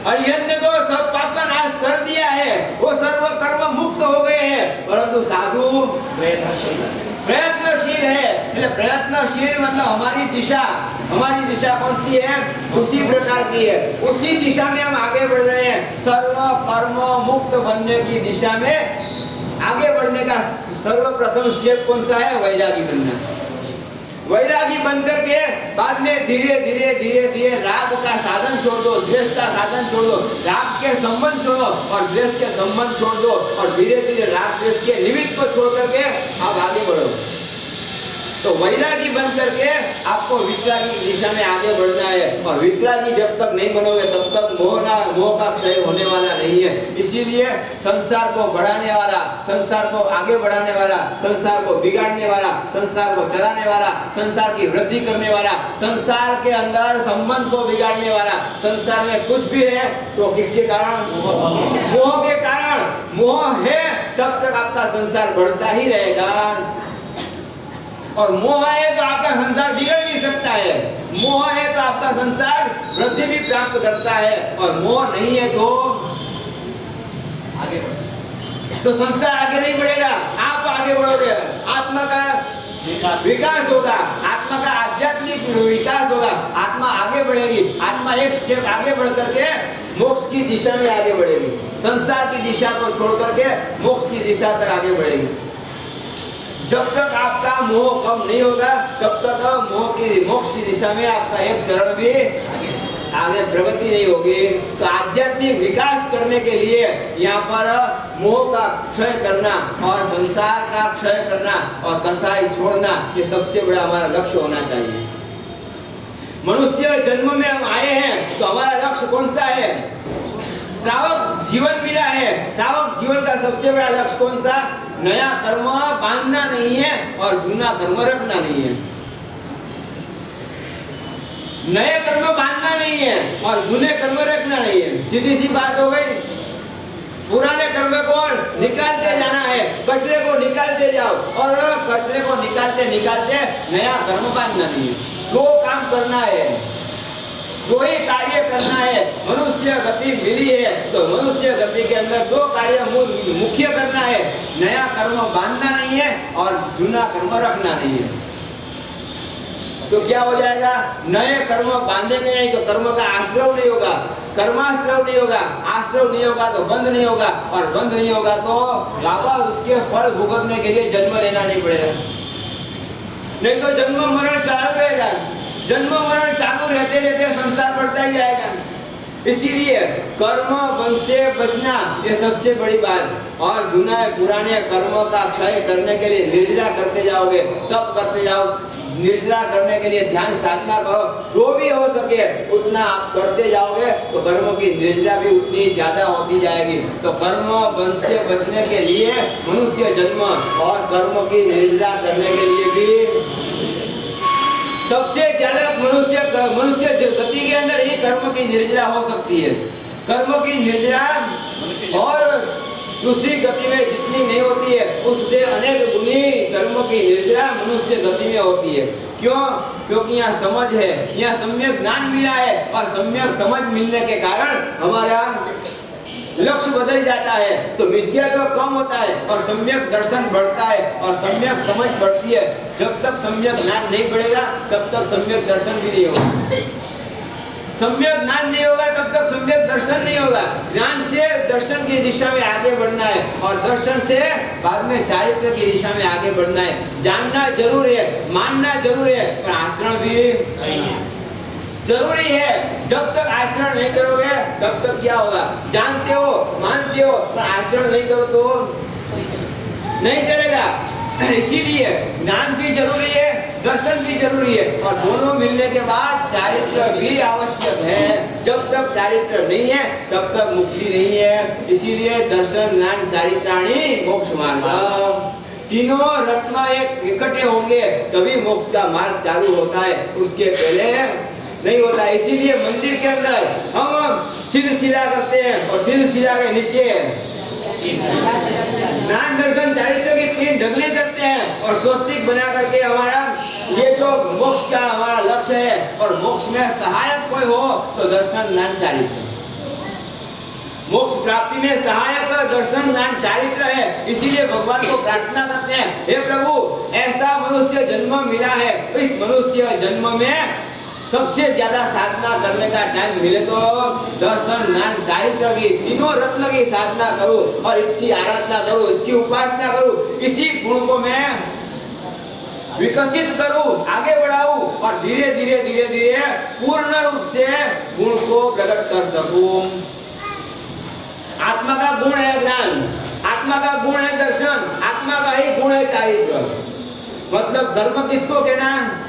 अर्यंत ने तो सब पाप का नाश कर दिया है, वो सर्व कर्म मुक्त हो गए हैं, परंतु साधु प्रयत्नशील है। प्रयत्नशील मतलब हमारी दिशा कौन सी है? उसी प्रकार की है, उसी दिशा में हम आगे बढ़ रहे हैं। सर्व कर्म मुक्त बनने की दिशा में आगे बढ़ने का सर्वप्रथम स्टेप कौन सा है? वैरागी बनना। वैरागी बनकर के बाद में धीरे धीरे धीरे धीरे राग का साधन छोड़ दो, द्वेष का साधन छोड़ दो, राग के संबंध छोड़ो और द्वेष के संबंध छोड़ दो, और धीरे धीरे राग द्वेष के निमित्त को छोड़ करके आप आगे बढ़ो। तो वैरागी बन करके आपको वितरागी की दिशा में आगे बढ़ना है, और वितरागी जब तक नहीं बनोगे तब तक मोह का क्षय होने वाला नहीं है। इसीलिए संसार को बढ़ाने वाला, संसार को आगे बढ़ाने वाला, संसार को बिगाड़ने वाला, संसार को चलाने वाला, संसार की वृद्धि करने वाला, संसार के अंदर संबंध को बिगाड़ने वाला, संसार में कुछ भी है तो किसके कारण? मोह के कारण। मोह है तब तक आपका संसार बढ़ता ही रहेगा, और मोह है तो आपका संसार बिगड़ नहीं सकता है। मोह है तो आपका संसार वृद्धि भी प्राप्त करता है, और मोह नहीं है तो आगे बढ़े तो संसार आगे नहीं बढ़ेगा, आप आगे बढ़ोगे। आत्मा का विकास होगा, आत्मा का आध्यात्मिक विकास होगा, आत्मा आगे बढ़ेगी, आत्मा एक स्टेप आगे बढ़ करके मोक्ष की दिशा में आगे बढ़ेगी। संसार की दिशा को छोड़ करके मोक्ष की दिशा तक आगे बढ़ेगी। जब तक आपका मोह कम नहीं होगा तब तक मोक्ष की दिशा में आपका एक चरण भी आगे प्रगति नहीं होगी। तो आध्यात्मिक विकास करने के लिए यहाँ पर मोह का क्षय करना और संसार का क्षय करना और कसाई छोड़ना, ये सबसे बड़ा हमारा लक्ष्य होना चाहिए। मनुष्य जन्म में हम आए हैं तो हमारा लक्ष्य कौन सा है? श्रावक जीवन मिला है। श्रावक जीवन का सबसे बड़ा लक्ष्य कौन सा? नया कर्म बांधना नहीं है और जूना कर्म रखना नहीं है। नए कर्म बांधना नहीं है और जूने कर्म रखना नहीं है। सीधी सी बात हो गई। पुराने कर्म को निकालते जाना है, कचरे को निकालते जाओ और कचरे को निकालते निकालते नया कर्म बांधना नहीं है। दो काम करना है, दो ही कार्य करना है। मनुष्य गति मिली है तो मनुष्य गति के अंदर दो कार्य मुख्य करना है। नया कर्म बांधना नहीं है और जूना कर्म रखना नहीं है। तो क्या हो जाएगा? नए कर्म बांधेंगे नहीं तो कर्म का आश्रव नहीं होगा, कर्माश्रव नहीं होगा, आश्रव नहीं होगा तो बंध नहीं होगा और बंध नहीं होगा तो वापस उसके फल भुगतने के लिए जन्म लेना नहीं पड़ेगा। नहीं तो जन्म मरण चालू रहेगा, जन्म मरण चालू रहते रहते संसार बढ़ता ही जाएगा। इसीलिए कर्म बंध से बचना ये सबसे बड़ी बात। और जूना पुराने कर्म का क्षय करने के लिए निर्जरा करते जाओगे, तप करते जाओ, निर्जरा करने के लिए ध्यान साधना करो, जो भी हो सके उतना आप करते जाओगे तो कर्म की निर्जरा भी उतनी ज्यादा होती जाएगी। तो कर्म बंध से बचने के लिए मनुष्य जन्म और कर्म की निर्जरा करने के लिए भी सबसे ज्यादा मनुष्य गति के अंदर ही कर्म की निर्जरा हो सकती है। कर्म की निर्जरा और दूसरी गति में जितनी नहीं होती है उससे अनेक गुनी कर्म की निर्जरा मनुष्य गति में होती है। क्यों? क्योंकि यहाँ समझ है, यहाँ सम्यक ज्ञान मिला है और सम्यक समझ मिलने के कारण हमारा लक्ष्य बदल जाता है। तो मिथ्या तो कम होता है और सम्यक दर्शन बढ़ता है और सम्यक समझ बढ़ती है। जब तक सम्यक ज्ञान नहीं बढ़ेगा तब तक सम्यक दर्शन भी नहीं होगा। सम्यक ज्ञान नहीं होगा तब तक सम्यक दर्शन नहीं होगा। ज्ञान से दर्शन की दिशा में आगे बढ़ना है और दर्शन से बाद में चारित्र की दिशा में आगे बढ़ना है। जानना जरूर है, मानना जरूर है, पर आचरण भी जरूरी है। जब तक आचरण नहीं करोगे तब तक क्या होगा? जानते हो, मानते हो, पर आचरण नहीं करो तो नहीं चलेगा। इसीलिए ज्ञान भी जरूरी है, दर्शन भी जरूरी है और दोनों मिलने के बाद चारित्र भी आवश्यक है। जब तक चारित्र नहीं है तब तक मुक्ति नहीं है। इसीलिए दर्शन, ज्ञान, चारित्राणि मोक्ष मार्ग, तीनों रत्न एक इकट्ठे होंगे तभी मोक्ष का मार्ग चालू होता है, उसके पहले नहीं होता। इसीलिए मंदिर के अंदर हम सिद्ध शिला करते हैं और सिद्ध शिला के नीचे ज्ञान, दर्शन, चारित्र की 3 ढगली करते हैं और स्वस्तिक बना करके हमारा ये जो मोक्ष का हमारा लक्ष्य है और मोक्ष में सहायक कोई हो तो दर्शन, ज्ञान, चारित्र। मोक्ष प्राप्ति में सहायक दर्शन, ज्ञान, चारित्र है। इसीलिए भगवान को प्रार्थना करते हैं, हे प्रभु ऐसा मनुष्य जन्म मिला है, इस मनुष्य जन्म में सबसे ज्यादा साधना करने का टाइम मिले तो दर्शन, ज्ञान, चारित्र की तीनों रत्न की साधना करूं और इसकी आराधना करूं, इसकी उपासना करूं, इसी गुण को मैं विकसित करूं, आगे बढ़ाऊं और धीरे धीरे धीरे धीरे पूर्ण रूप से गुण को प्रकट कर सकूं। आत्मा का गुण है ज्ञान, आत्मा का गुण है दर्शन, आत्मा का ही गुण है चारित्र। मतलब धर्म किसको कहना है?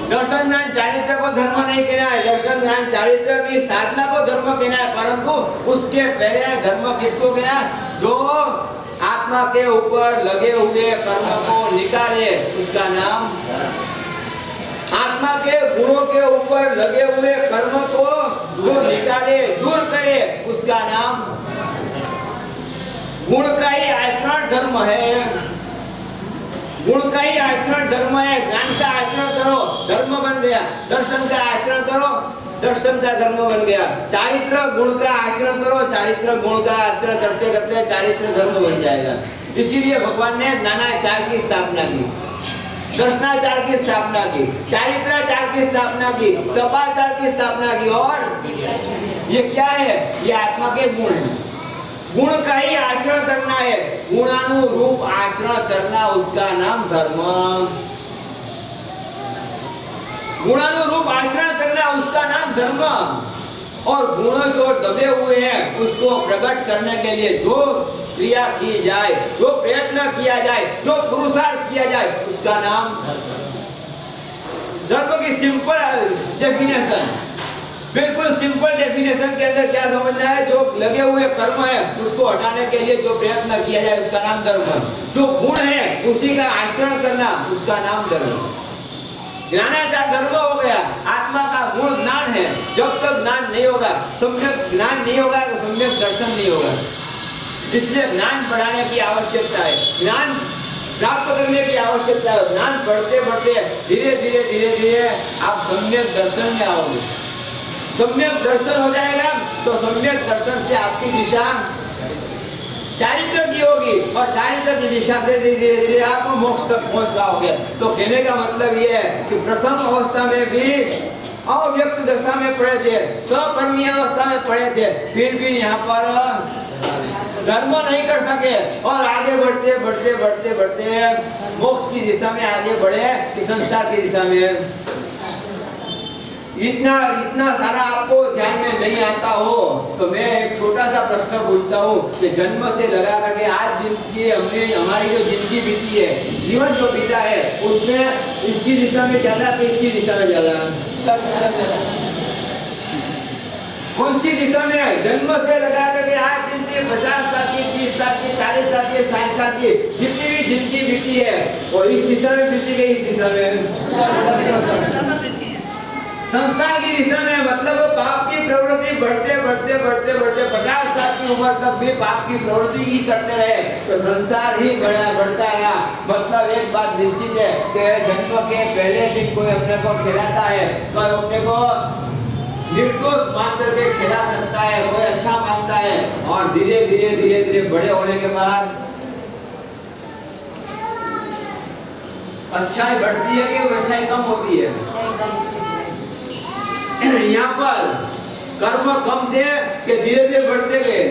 दर्शन, ज्ञान, चारित्र को धर्म नहीं कहना है। दर्शन, ज्ञान, चारित्र की साधना को धर्म कहना है, परंतु उसके पहले धर्म किसको कहना है? जो आत्मा के ऊपर लगे हुए कर्म को निकाले उसका नाम, आत्मा के गुणों के ऊपर लगे हुए कर्म को जो निकाले, दूर करे उसका नाम गुण का ही आचरण धर्म है। गुण का ही आचरण धर्म है। ज्ञान का आचरण करो, धर्म बन गया। दर्शन का आचरण करो, दर्शन का धर्म बन गया। चारित्र गुण का आचरण करो, चारित्र गुण का आचरण करते करते चारित्र धर्म बन जाएगा। इसीलिए भगवान ने ज्ञानाचार की स्थापना की, दर्शनाचार की स्थापना की, चारित्राचार की स्थापना की, तपाचार की स्थापना की। और ये क्या है? ये आत्मा के गुण है। गुण का ही आचरण करना है, गुणानुरूप आचरण करना उसका नाम धर्म। गुणानुरूप आचरण करना उसका नाम धर्म। और गुण जो दबे हुए हैं उसको प्रकट करने के लिए जो क्रिया की जाए, जो प्रयत्न किया जाए, जो पुरुषार्थ किया जाए उसका नाम धर्म की सिंपल डेफिनेशन। बिल्कुल सिंपल डेफिनेशन के अंदर क्या समझना है, जो लगे हुए कर्म है उसको हटाने के लिए जो प्रयत्न किया जाए उसका नाम धर्म है। जो गुण है उसी का आचरण करना उसका नाम धर्म है। ज्ञानाचार धर्म हो गया, आत्मा का गुण ज्ञान है। जब तक ज्ञान नहीं होगा, सम्यक ज्ञान नहीं होगा तो सम्यक दर्शन नहीं होगा। इसलिए ज्ञान बढ़ाने की आवश्यकता है, ज्ञान प्राप्त करने की आवश्यकता है। ज्ञान बढ़ते बढ़ते धीरे धीरे धीरे धीरे आप सम्यक दर्शन में आओगे। सम्यक दर्शन हो जाएगा तो सम्यक दर्शन से आपकी दिशा चारित्र की होगी और चारित्र की दिशा से धीरे धीरे आप मोक्ष तक पहुंच पाओगे। तो कहने का मतलब ये है कि प्रथम अवस्था में भी अव्यक्त दशा में पड़े थे, सकर्मी अवस्था में पड़े थे, फिर भी यहाँ पर धर्म नहीं कर सके और आगे बढ़ते बढ़ते बढ़ते बढ़ते मोक्ष की दिशा में आगे बढ़े कि संसार की दिशा में। इतना सारा आपको ध्यान में नहीं आता हो तो मैं एक छोटा सा प्रश्न पूछता हूँ कि जन्म से लगा करके आज जिंदगी हमने हमारी जो जिंदगी बीती है, जीवन जो बीता है, उसमें इसकी दिशा में ज्यादा कि इसकी दिशा में ज्यादा? कौन सी दिशा में है? जन्म से लगा करके आज जिंदगी 50 साल की, 30 साल की, 40 साल की, 60 साल की जितनी भी जिंदगी बीती है और इस दिशा में बीती गई, इस दिशा में संसार की दिशा में। मतलब पाप की प्रवृत्ति बढ़ते बढ़ते बढ़ते बढ़ते 50 साल की उम्र तक भी पाप की प्रवृत्ति ही करते रहे तो संसार ही बढ़ता रहा। मतलब एक बात निश्चित है कि जन्म के पहले दिन कोई अपने को खिलाता है तो अपने को निर्दोष मान करके खिला सकता है, कोई अच्छा मानता है और धीरे धीरे धीरे धीरे बड़े होने के बाद अच्छाई बढ़ती है कि अच्छाई कम होती है? यहाँ पर कर्म कम थे कि धीरे धीरे बढ़ते गए।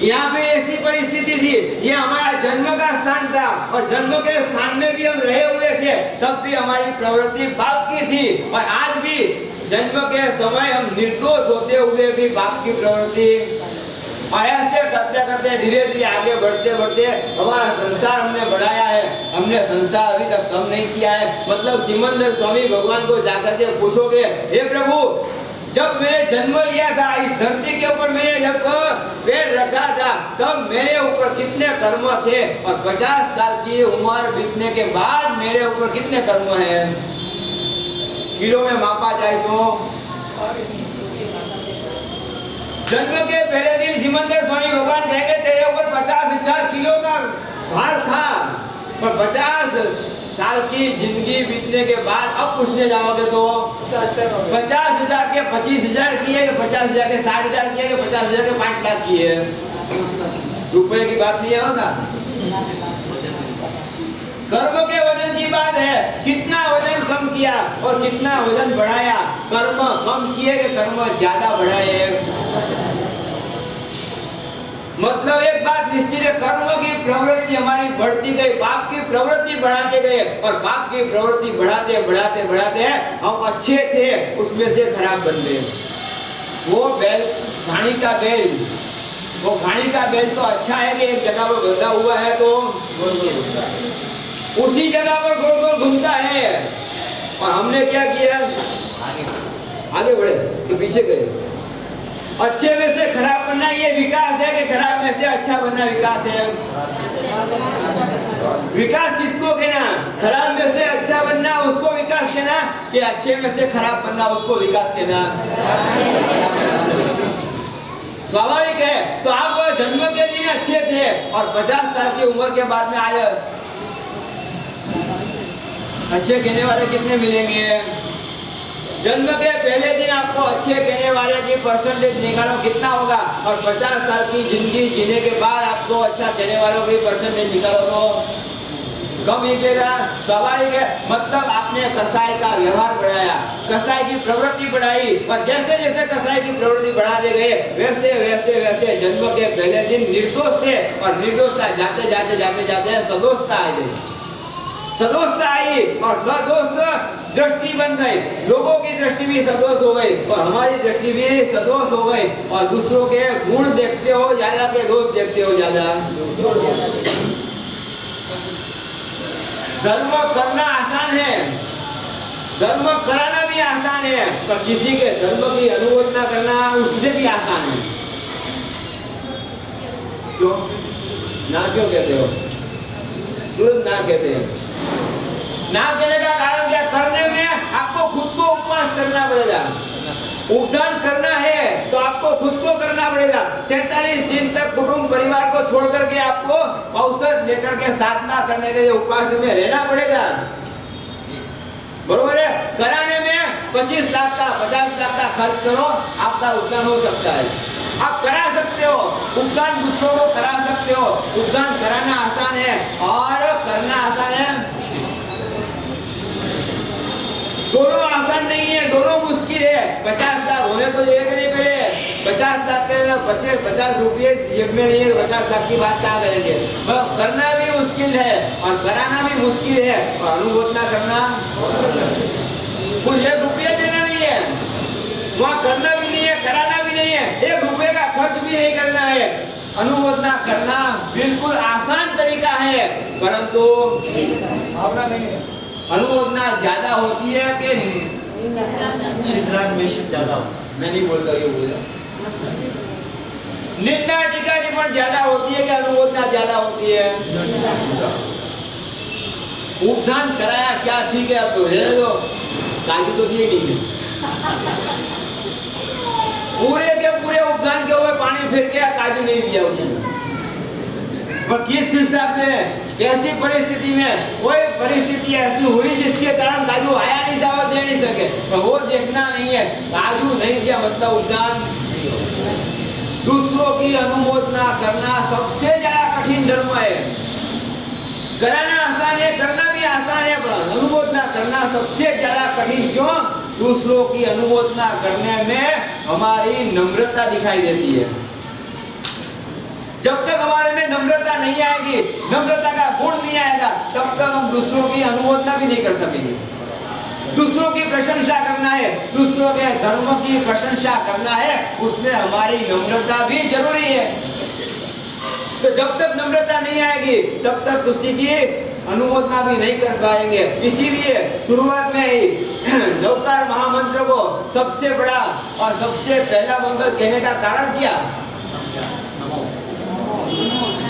यहाँ पे ऐसी परिस्थिति थी, ये हमारा जन्म का स्थान था और जन्म के स्थान में भी हम रहे हुए थे, तब भी हमारी प्रवृत्ति पाप की थी और आज भी जन्म के समय हम निर्दोष होते हुए भी पाप की प्रवृत्ति ऐसे करते करते धीरे धीरे आगे बढ़ते बढ़ते हमारा संसार हमने बढ़ाया है। हमने संसार अभी तक कम नहीं किया है। मतलब सिमंदर स्वामी भगवान को जाकर के पूछोगे, हे प्रभु, जब मैंने जन्म लिया था इस धरती के ऊपर, मैंने जब पैर रखा था तब मेरे ऊपर कितने कर्म थे और 50 साल की उम्र बीतने के बाद मेरे ऊपर कितने कर्म हैं? किलो में मापा जाए तो जन्म के पहले दिन सिमंदर स्वामी भगवान कहेंगे तेरे ऊपर 50,000 किलो का भार था और 50 साल की जिंदगी बीतने के बाद अब पूछने जाओगे तो 50,000 के 25,000 किए, 50,000 के 60,000 किए, 50,000 के 5 लाख किए। रुपए की बात नहीं है होगा, कर्म के वजन की बात है। कितना वजन कम किया और कितना वजन बढ़ाया? कर्म कम किए कि कर्म ज्यादा बढ़ाए? मतलब एक बात निश्चित है, कर्म की प्रवृत्ति हमारी बढ़ती गई, पाप की प्रवृत्ति बढ़ाते गए और पाप की प्रवृत्ति बढ़ाते बढ़ाते बढ़ाते हम अच्छे थे उसमें से खराब बन गए। वो बैल, घाणी का बैल, वो घाणी का बैल तो अच्छा है कि एक जगह पर बंधा हुआ है तो गोल गोल घूमता है, उसी जगह पर गोल गोल घूमता है। और हमने क्या किया? आगे बढ़े कि पीछे गए। अच्छे में से खराब बनना ये विकास है कि खराब में से अच्छा बनना विकास है? विकास किसको कहना? खराब में से अच्छा बनना उसको विकास कहना कि अच्छे में से खराब बनना उसको विकास कहना? स्वाभाविक है। तो आप जन्म के दिन अच्छे थे और 50 साल की उम्र के बाद में आए, अच्छे कहने वाले कितने मिलेंगे? जन्म के पहले दिन आपको अच्छे कहने वाले की परसेंटेज निकालो कितना होगा और 50 साल की जिंदगी जीने के बाद आपको अच्छा कहने वालों की परसेंटेज निकालो तो कम निकलेगा। स्वाभाविक है। मतलब आपने कसाई का व्यवहार बढ़ाया, कसाई की प्रवृत्ति बढ़ाई और जैसे जैसे कसाई की प्रवृत्ति बढ़ाते गए वैसे वैसे वैसे जन्म के पहले दिन निर्दोष थे और निर्दोषता जाते जाते जाते जाते सदोषता आ गई, सदोषता आई और सदोष दृष्टि बन गई। लोगों की दृष्टि भी सदोष हो गई और हमारी दृष्टि भी सदोष हो गई और दूसरों के गुण देखते हो ज्यादा के दोष देखते हो ज्यादा। धर्म करना आसान है, धर्म कराना भी आसान है, पर किसी के धर्म की अनुमोदना करना उससे भी आसान है। क्यों ना क्यों कहते हो? तुरंत ना कहते हैं। ना कहने का कारण क्या? करने में आपको खुद को उपवास करना पड़ेगा। उपदान करना है तो आपको खुद को करना पड़ेगा। 47 दिन तक कुटुंब परिवार को छोड़ करके आपको अवसर लेकर के साधना करने के लिए उपवास में रहना पड़ेगा। बरोबर है? कराने में 25 लाख का 50 लाख का खर्च करो, आपका उपदान हो सकता है। आप करा सकते हो, उपदान दूसरों को करा सकते हो। उपदान कराना आसान है और करना आसान है। दोनों आसान नहीं है, दोनों मुश्किल है। 50 लाख होने तो एक नहीं, पहले 50 लाख के 50 रुपये जेब में नहीं है, 50 लाख की बात कहाँ करेंगे? करना भी मुश्किल है और कराना भी मुश्किल है और अनुमोदना करना कुछ 1 रुपया देना नहीं है, वहाँ करना भी नहीं है, कराना भी नहीं है, 1 रुपये का खर्च भी नहीं करना है। अनुमोदना करना बिल्कुल आसान तरीका है, परंतु भावना नहीं है। अनुमोदना ज्यादा होती है कि ज्यादा हो? मैं नहीं बोलता, ये बोला निंदा टीका टिप्पणी ज्यादा होती है कि अनुमोदना ज्यादा होती है? उपदान कराया क्या ठीक है, अब तो रहने दो, काजू तो दिए नहीं। पूरे के पूरे उपदान के ऊपर पानी फिर के काजू नहीं दिया उसने। पर किस हिसाब में, कैसी परिस्थिति में? कोई परिस्थिति ऐसी हुई जिसके कारण काजू आया नहीं था, वो दे नहीं सके, तो वो देखना नहीं है। काजू नहीं दिया मतलब उपदान नहीं हो। दूसरों की अनुमोदना करना सबसे ज्यादा कठिन धर्म है। कराना आसान है, करना भी आसान है, पर अनुमोदना करना सबसे ज्यादा कठिन। क्यों? दूसरों की अनुमोदना करने में हमारी नम्रता दिखाई देती है। जब तक हमारे में नम्रता नहीं आएगी, नम्रता का गुण नहीं आएगा, तब तक हम दूसरों की अनुमोदना भी नहीं कर सकेंगे। दूसरों की प्रशंसा करना है, दूसरों के धर्म की प्रशंसा करना है, उसमें हमारी नम्रता भी जरूरी है। तो जब तक नम्रता नहीं आएगी तब तक किसी की अनुमोदना भी नहीं कर पाएंगे। इसीलिए शुरुआत में ही नवकार महामंत्र को सबसे बड़ा और सबसे पहला मंगल कहने का कारण क्या?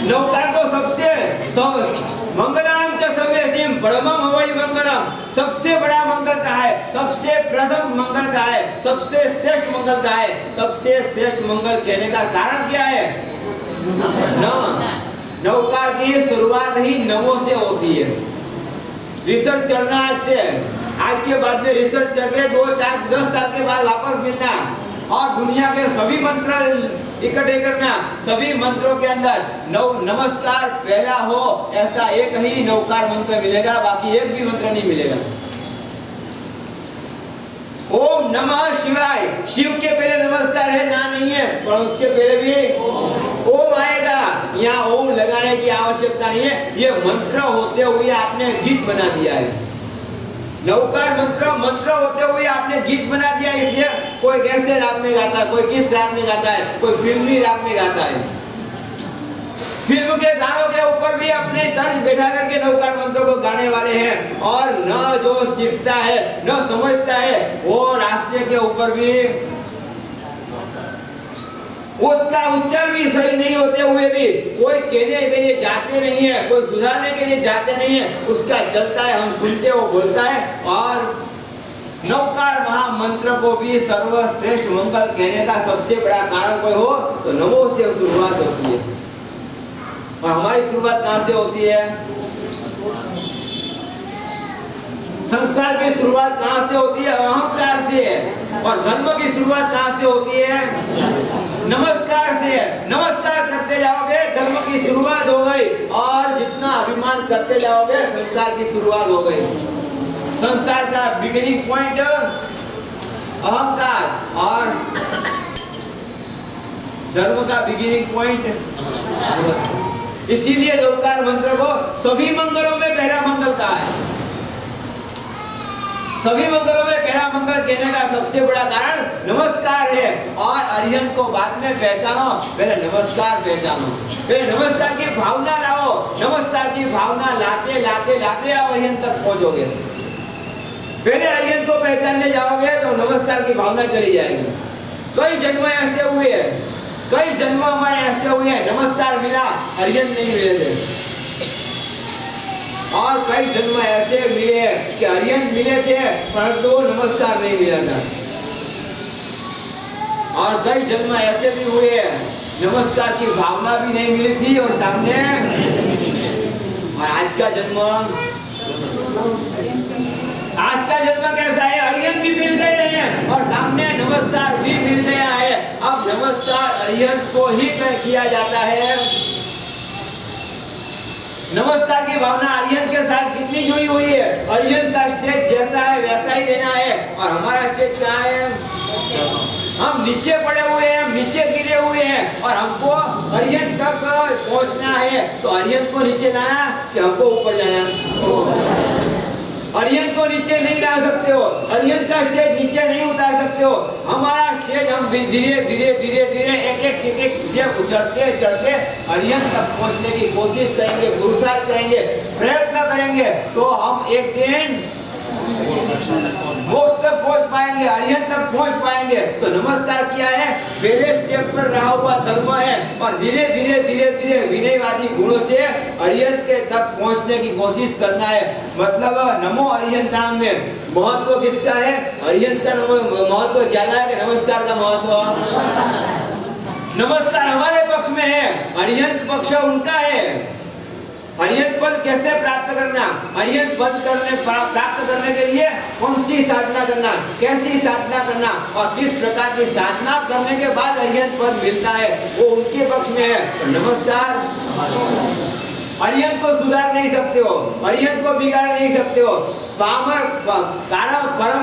नवकार को सबसे मंगलम च सर्वेसिम परमम हवै मंगलम, सबसे बड़ा मंगल का है, सबसे प्रथम मंगल का है, सबसे श्रेष्ठ मंगल का है। सबसे श्रेष्ठ मंगल कहने का कारण क्या है? नवकार की शुरुआत ही नवों से होती है। रिसर्च करना आज के बाद में रिसर्च करके 2, 4, 10 साल के बाद वापस मिलना और दुनिया के सभी मंत्र इकट्ठे करना। सभी मंत्रों के अंदर नमस्कार पहला हो ऐसा एक ही नवकार मंत्र मिलेगा, बाकी एक भी मंत्र नहीं मिलेगा। ओम नमः शिवाय, शिव के पहले नमस्कार है ना नहीं है, पर उसके पहले भी ओम आएगा। यहाँ ओम लगाने की आवश्यकता नहीं है, ये मंत्र होते हुए आपने गीत बना दिया है। नवकार मंत्र होते हुए आपने गीत बना दिया। इसलिए कोई कैसे राग में गाता है, कोई किस राग में गाता है, कोई फिल्मी राग में गाता है। फिल्म के गानों के ऊपर भी अपने तर्ज बैठा करके नवकार मंत्र को गाने वाले हैं, और न जो सीखता है न समझता है वो रास्ते के ऊपर भी उसका उच्चारण भी सही नहीं होते हुए भी कोई कहने के लिए जाते नहीं है, कोई सुधारने के लिए जाते नहीं है, उसका चलता है, हम सुनते वो बोलता है। और नवकार महामंत्र को भी सर्वश्रेष्ठ मंगल कहने का सबसे बड़ा कारण कोई हो तो नमो से शुरुआत होती है। और हमारी शुरुआत कहाँ से होती है? संसार की शुरुआत कहाँ से होती है? अहंकार से है। और धर्म की शुरुआत कहाँ से होती है? नमस्कार से है। नमस्कार करते जाओगे धर्म की शुरुआत हो गई, और जितना अभिमान करते जाओगे संसार की शुरुआत हो गई। संसार का बिगिनिंग पॉइंट अहंकार और धर्म का बिगिनिंग पॉइंट। इसीलिए नवकार मंत्र को सभी मंगलों में पहला मंगल कहा है। सभी मंगलों में पहला मंगल कहने का सबसे बड़ा कारण नमस्कार है। और अरिहंत को बाद में पहचानो, पहले नमस्कार पहचानो, पहले नमस्कार की भावना लाओ। नमस्कार की भावना लाते लाते लाते आप अरिहंत तक पहुंचोगे। पहले अर्यन को पहचानने जाओगे तो नमस्कार की भावना चली जाएगी। कई जन्म ऐसे हुए हैं, कई जन्म हमारे ऐसे हुए हैं, नमस्कार मिला, अर्यन नहीं मिले थे। और कई जन्म ऐसे मिले कि अर्यन मिले थे परंतु नमस्कार नहीं मिला था। और कई जन्म ऐसे भी हुए हैं, नमस्कार की भावना भी नहीं मिली थी और सामने। और आज का जन्म कैसा है? अर्यन भी मिल गए हैं और सामने नमस्कार भी मिल गया है। अब नमस्कार अर्यन को ही किया जाता है। नमस्कार की भावना अर्यन के साथ कितनी जुड़ी हुई है? अर्यन का स्टेज जैसा है वैसा ही रहना है और हमारा स्टेज कहाँ है? हम नीचे पड़े हुए हैं, हम नीचे गिरे हुए हैं और हमको अर्यन तक पहुंचना है। तो अर्यन को नीचे लाना कि हमको ऊपर जाना? अर्यन को नीचे नहीं ला सकते हो, अर्यन का स्टेज नीचे नहीं उतार सकते हो। हमारा स्टेज हम धीरे धीरे धीरे धीरे एक स्टेप चढ़ते चढ़ते अर्यन तक पहुंचने की कोशिश करेंगे, पुरुषार्थ करेंगे, प्रयत्न करेंगे तो हम एक दिन मोक्ष तक पहुंच पाएंगे, अर्यन तक पहुंच पाएंगे। तो नमस्कार किया है, पहले स्टेप पर रहा हुआ धर्म है और धीरे धीरे धीरे धीरे विनयवादी गुणों से अर्यन के तक पहुंचने की कोशिश करना है। मतलब नमो अर्यन धाम में महत्व किसका है? अर्यन का महत्व ज्यादा है कि नमस्कार का महत्व? नमस्कार हमारे पक्ष में है, अर्यन पक्ष उनका है। अर्यन पद कैसे प्राप्त करना? अर्यन पद प्राप्त करने के लिए कौन सी साधना करना, कैसी साधना करना और किस प्रकार की साधना करने के बाद अर्यन पद मिलता है, वो उनके पक्ष में है। तो नमस्कार अर्यन को सुधार नहीं सकते हो, अर्यन को बिगाड़ नहीं सकते हो। परम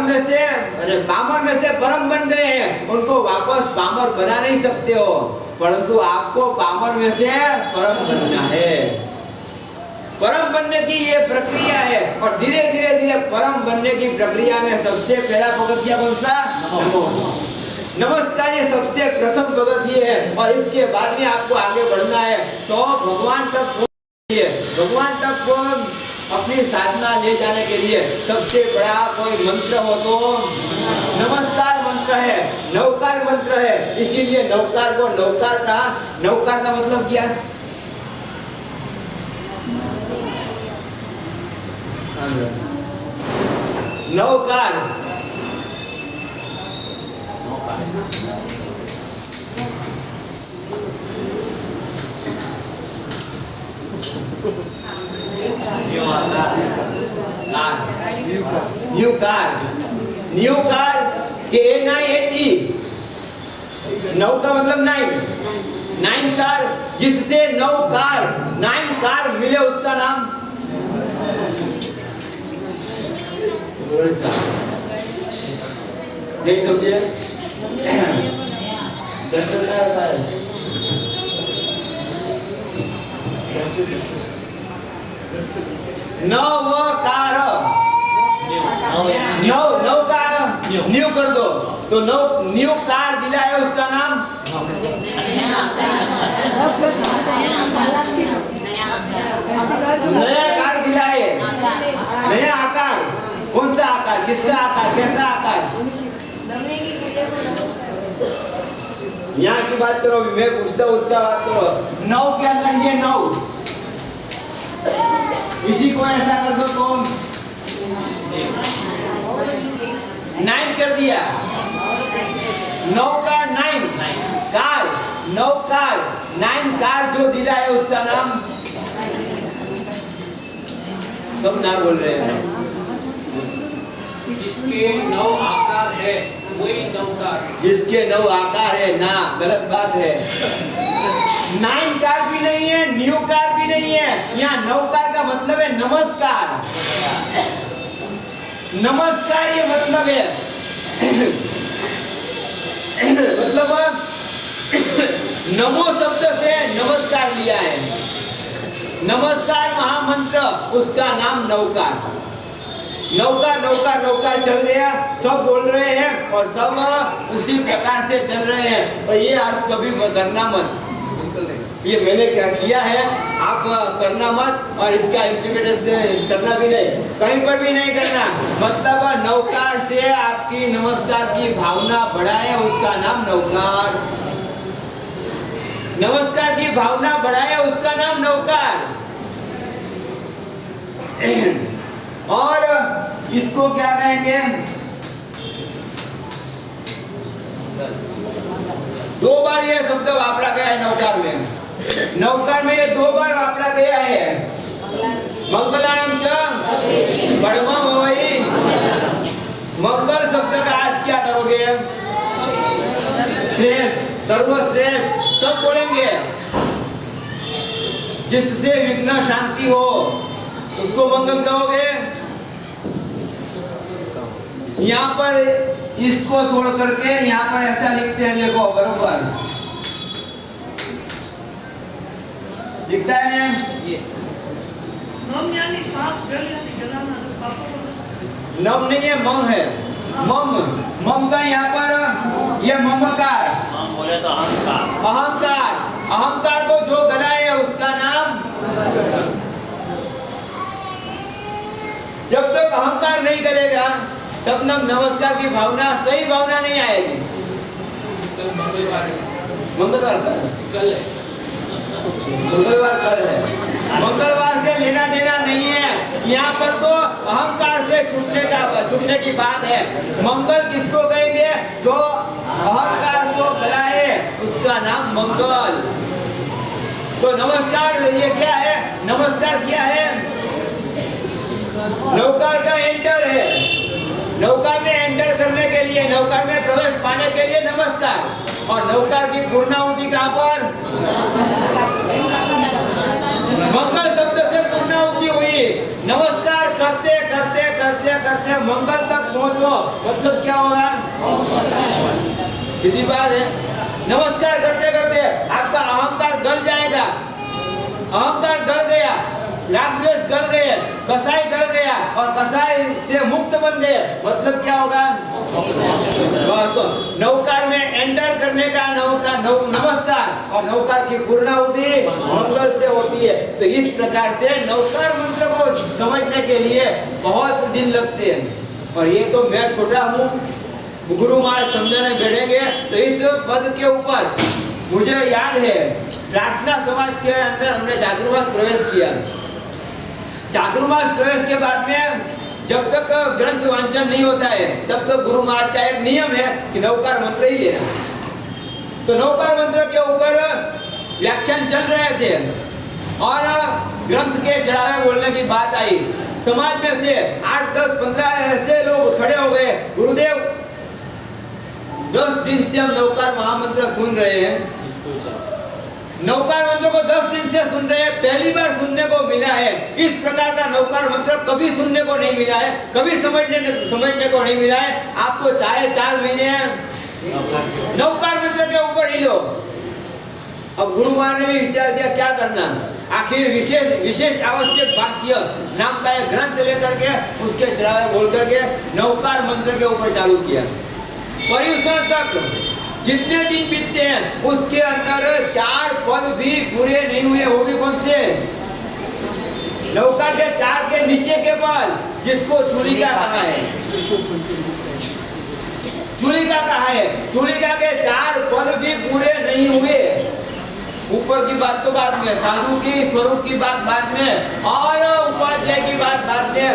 में से परम बन गए हैं, उनको वापस पामर बना नहीं सकते हो, परंतु आपको पामर में से परम बनना है। परम बनने की ये प्रक्रिया है और धीरे धीरे धीरे परम बनने की प्रक्रिया में सबसे पहला पगथिया कौन सा? नमस्कार, ये सबसे प्रथम पगथिया है और इसके बाद में आपको आगे बढ़ना है। तो भगवान तक भगवान तक को अपनी साधना ले जाने के लिए सबसे बड़ा कोई मंत्र हो तो नमस्कार मंत्र है, नवकार मंत्र है। इसीलिए नवकार को नवकार का मतलब क्या? नवकार न्यू कार के NINE, नव का मतलब नाइन कार, जिससे नाइन कार मिले उसका नाम नहीं समझे? न्यू कर दो तो न्यू कार दिला है उसका नाम नया कार दिला है, नया आकार। कौन सा आकार? किसका आकार? कैसा आकार? यहाँ की बात करो, मैं पूछता हूँ उसका बात करो। नौ के अंदर ये 9, इसी को ऐसा कर दो तो 9 कर दिया। 9 का 9 कार, 9 कार 9 कार जो दिला है उसका नाम सब ना बोल रहे हैं। जिसके 9 आकार है वही नवकार, जिसके 9 आकार है ना, गलत बात है। 9 कार भी नहीं है, न्यू कार भी नहीं है। यहाँ 9 कार का मतलब है नमस्कार। नमस्कार ये मतलब है मतलब नमो शब्द से नमस्कार लिया है। नमस्कार महामंत्र, उसका नाम नवकार। नौका चल गया, सब बोल रहे हैं और सब उसी प्रकार से चल रहे हैं। और ये अर्थ कभी करना मत। ये मैंने क्या किया है, आप करना मत और इसका इम्प्लीमेंटेशन करना भी नहीं, कहीं पर भी नहीं करना। मतलब नौकार से आपकी नमस्कार की भावना बढ़ाए, उसका नाम नौकार। नमस्कार की भावना बढ़ाए, उसका नाम नौकार। और इसको क्या कहेंगे, दो बार ये शब्द वापरा गया है नौकार में। नौकार में ये दो बार वापरा गया है। मंगलाम च बड़मम होई। मंगल शब्द का अर्थ क्या करोगे, श्रेष्ठ, सर्वश्रेष्ठ सब बोलेंगे। जिससे विघ्न शांति हो उसको मंगल कहोगे। यहाँ पर इसको तोड़ करके यहाँ पर ऐसा लिखते हैं, देखो बरोबर दिखता है ना, नम नहीं है, मम है। मम, मम का यहाँ पर ये ममकार, हम बोले तो अहंकार। अहंकार, अहंकार को जो गलाए उसका नाम। जब तक अहंकार नहीं गलेगा तब तक नमस्कार की भावना, सही भावना नहीं आएगी। मंगलवार कल है, मंगलवार कल है। मंगलवार से लेना देना नहीं है, यहाँ पर तो अहंकार से छूटने की बात है। मंगल किसको कहेंगे, जो अहंकार को गलाए उसका नाम मंगल। तो नमस्कार ये क्या है, नमस्कार क्या है, नौकार का एंटर है। नौकार में एंटर करने के लिए, नौकार में प्रवेश पाने के लिए नमस्कार। और नौकार की पूर्णाहुति कहाँ पर, मंगल शब्द से पूर्णाहुति हुई। नमस्कार करते करते करते करते मंगल तक पहुंचो, मतलब क्या होगा, सीधी बात है। नमस्कार करते करते आपका अहंकार गल जाएगा। अहंकार गल गया, राग द्वेष गल गए, कसाई गल गया और कसाई से मुक्त बन गए, मतलब क्या होगा, तो नौकार में एंटर करने का नमस्कार और नौकार की पूर्णाहुति मंगल से होती है। तो इस प्रकार से नौकार मंत्र को समझने के लिए बहुत दिन लगते हैं। और ये तो मैं छोटा हूँ, गुरु महाराज समझाने बैठेंगे तो इस पद के ऊपर मुझे याद है प्रार्थना समाज के अंदर हमने चातुर्मास प्रवेश किया। चातुर्मास प्रवेश के बाद में जब तक ग्रंथ वांचन नहीं होता है तब तक गुरु महाराज का एक नियम है कि नौकार मंत्र ही लेना। तो नौकार मंत्र के ऊपर व्याख्यान चल रहे थे और ग्रंथ के चढ़ावे बोलने की बात आई। समाज में से 8, 10, 15 ऐसे लोग खड़े हो गए, गुरुदेव 10 दिन से हम नौकार महामंत्र सुन रहे हैं। नौकार मंत्र को 10 दिन से सुन रहे हैं, पहली बार सुनने को मिला है। इस प्रकार का नौकार मंत्र कभी सुनने को नहीं मिला है, कभी समझने को नहीं मिला है। आपको चाहे 4 महीने नौकार मंत्र के ऊपर ही लो। अब गुरु महाराज ने भी विचार किया क्या करना, आखिर विशेष आवश्यक भाष्य नाम का एक ग्रंथ लेकर के उसके चढ़ावे बोल करके नौकार मंत्र के ऊपर चालू किया। पर्युषण तक जितने दिन बीतते हैं उसके अंदर 4 पद भी पूरे नहीं हुए। वो भी कौन से, नौकार के 4 के नीचे के पद, जिसको चूलिका कहा है। चूलिका कहा है, चूलिका के 4 पद भी पूरे नहीं हुए। ऊपर की बात तो बाद में, साधु की स्वरूप की बात बाद में, और उपाध्याय की बात बाद में,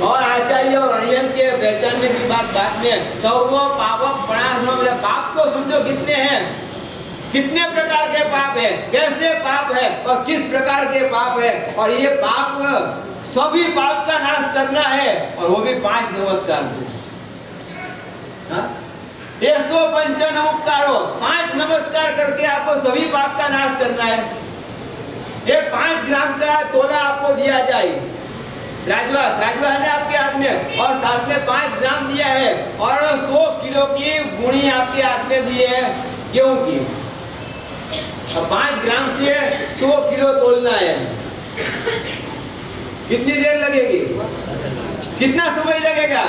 और आचार्य और अरिहंत के पहचानने की बात बाद में। सर्व पावक प्रणाम, पाप को समझो कितने हैं, कितने प्रकार के पाप है, कैसे पाप है और किस प्रकार के पाप है। और ये पाप, सभी पाप का नाश करना है और वो भी 5 नमस्कार से। ऐसो पंच नमस्कारो, 5 नमस्कार करके आपको सभी पाप का नाश करना है। ये 5 ग्राम का तोला आपको दिया जाए, राजवा है आपके हाथ में, और साथ में 5 ग्राम दिया है और 100 किलो की गुणी आपके हाथ में दी है गेहूं की। अब 5 ग्राम से 100 किलो तोलना है, कितनी देर लगेगी, कितना समय लगेगा,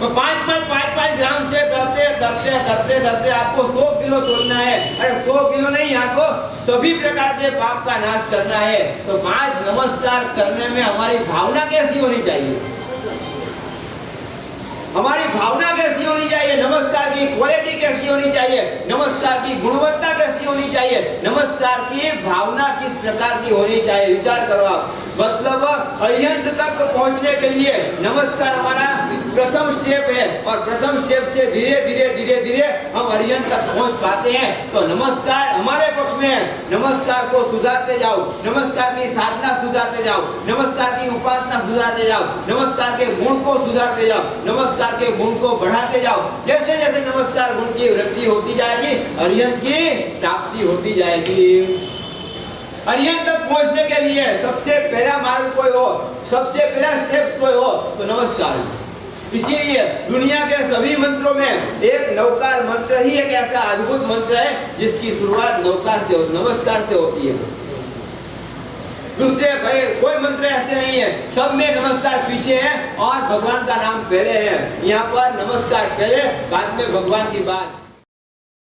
तो 5 ग्राम से करते करते करते करते आपको 100 किलो तोड़ना है। अरे 100 किलो नहीं, आपको सभी प्रकार के पाप का नाश करना है। तो 5 नमस्कार करने में हमारी भावना कैसी होनी चाहिए? हमारी भावना कैसी होनी चाहिए? नमस्कार की क्वालिटी कैसी होनी चाहिए? नमस्कार की गुणवत्ता कैसी होनी चाहिए? नमस्कार की भावना किस प्रकार की होनी चाहिए? विचार करो आप। मतलब अरिहंत तक पहुंचने के लिए नमस्कार हमारा प्रथम स्टेप है, और प्रथम स्टेप से धीरे धीरे धीरे धीरे हम अरिहंत तक पहुंच पाते हैं। तो नमस्कार हमारे पक्ष में है। नमस्कार को सुधारते जाओ, नमस्कार की साधना सुधारते जाओ, नमस्कार की उपासना सुधारते जाओ, नमस्कार के गुण को सुधारते जाओ, नमस्कार के गुण को बढ़ाते जाओ। जैसे जैसे नमस्कार गुण की वृद्धि होती जाएगी, अरिहंत की प्राप्ति होती जाएगी। अरिहंत तक पहुंचने के लिए सबसे पहला मार्ग कोई हो, सबसे पहला स्टेप कोई हो तो नमस्कार। इसीलिए दुनिया के सभी मंत्रों में एक नवकार मंत्र ही एक ऐसा अद्भुत मंत्र है जिसकी शुरुआत नवकार से, नमस्कार से होती है। दूसरे कोई मंत्र ऐसे नहीं है, सब में नमस्कार पीछे है और भगवान का नाम पहले है। यहाँ पर नमस्कार पहले, बाद में भगवान की बात।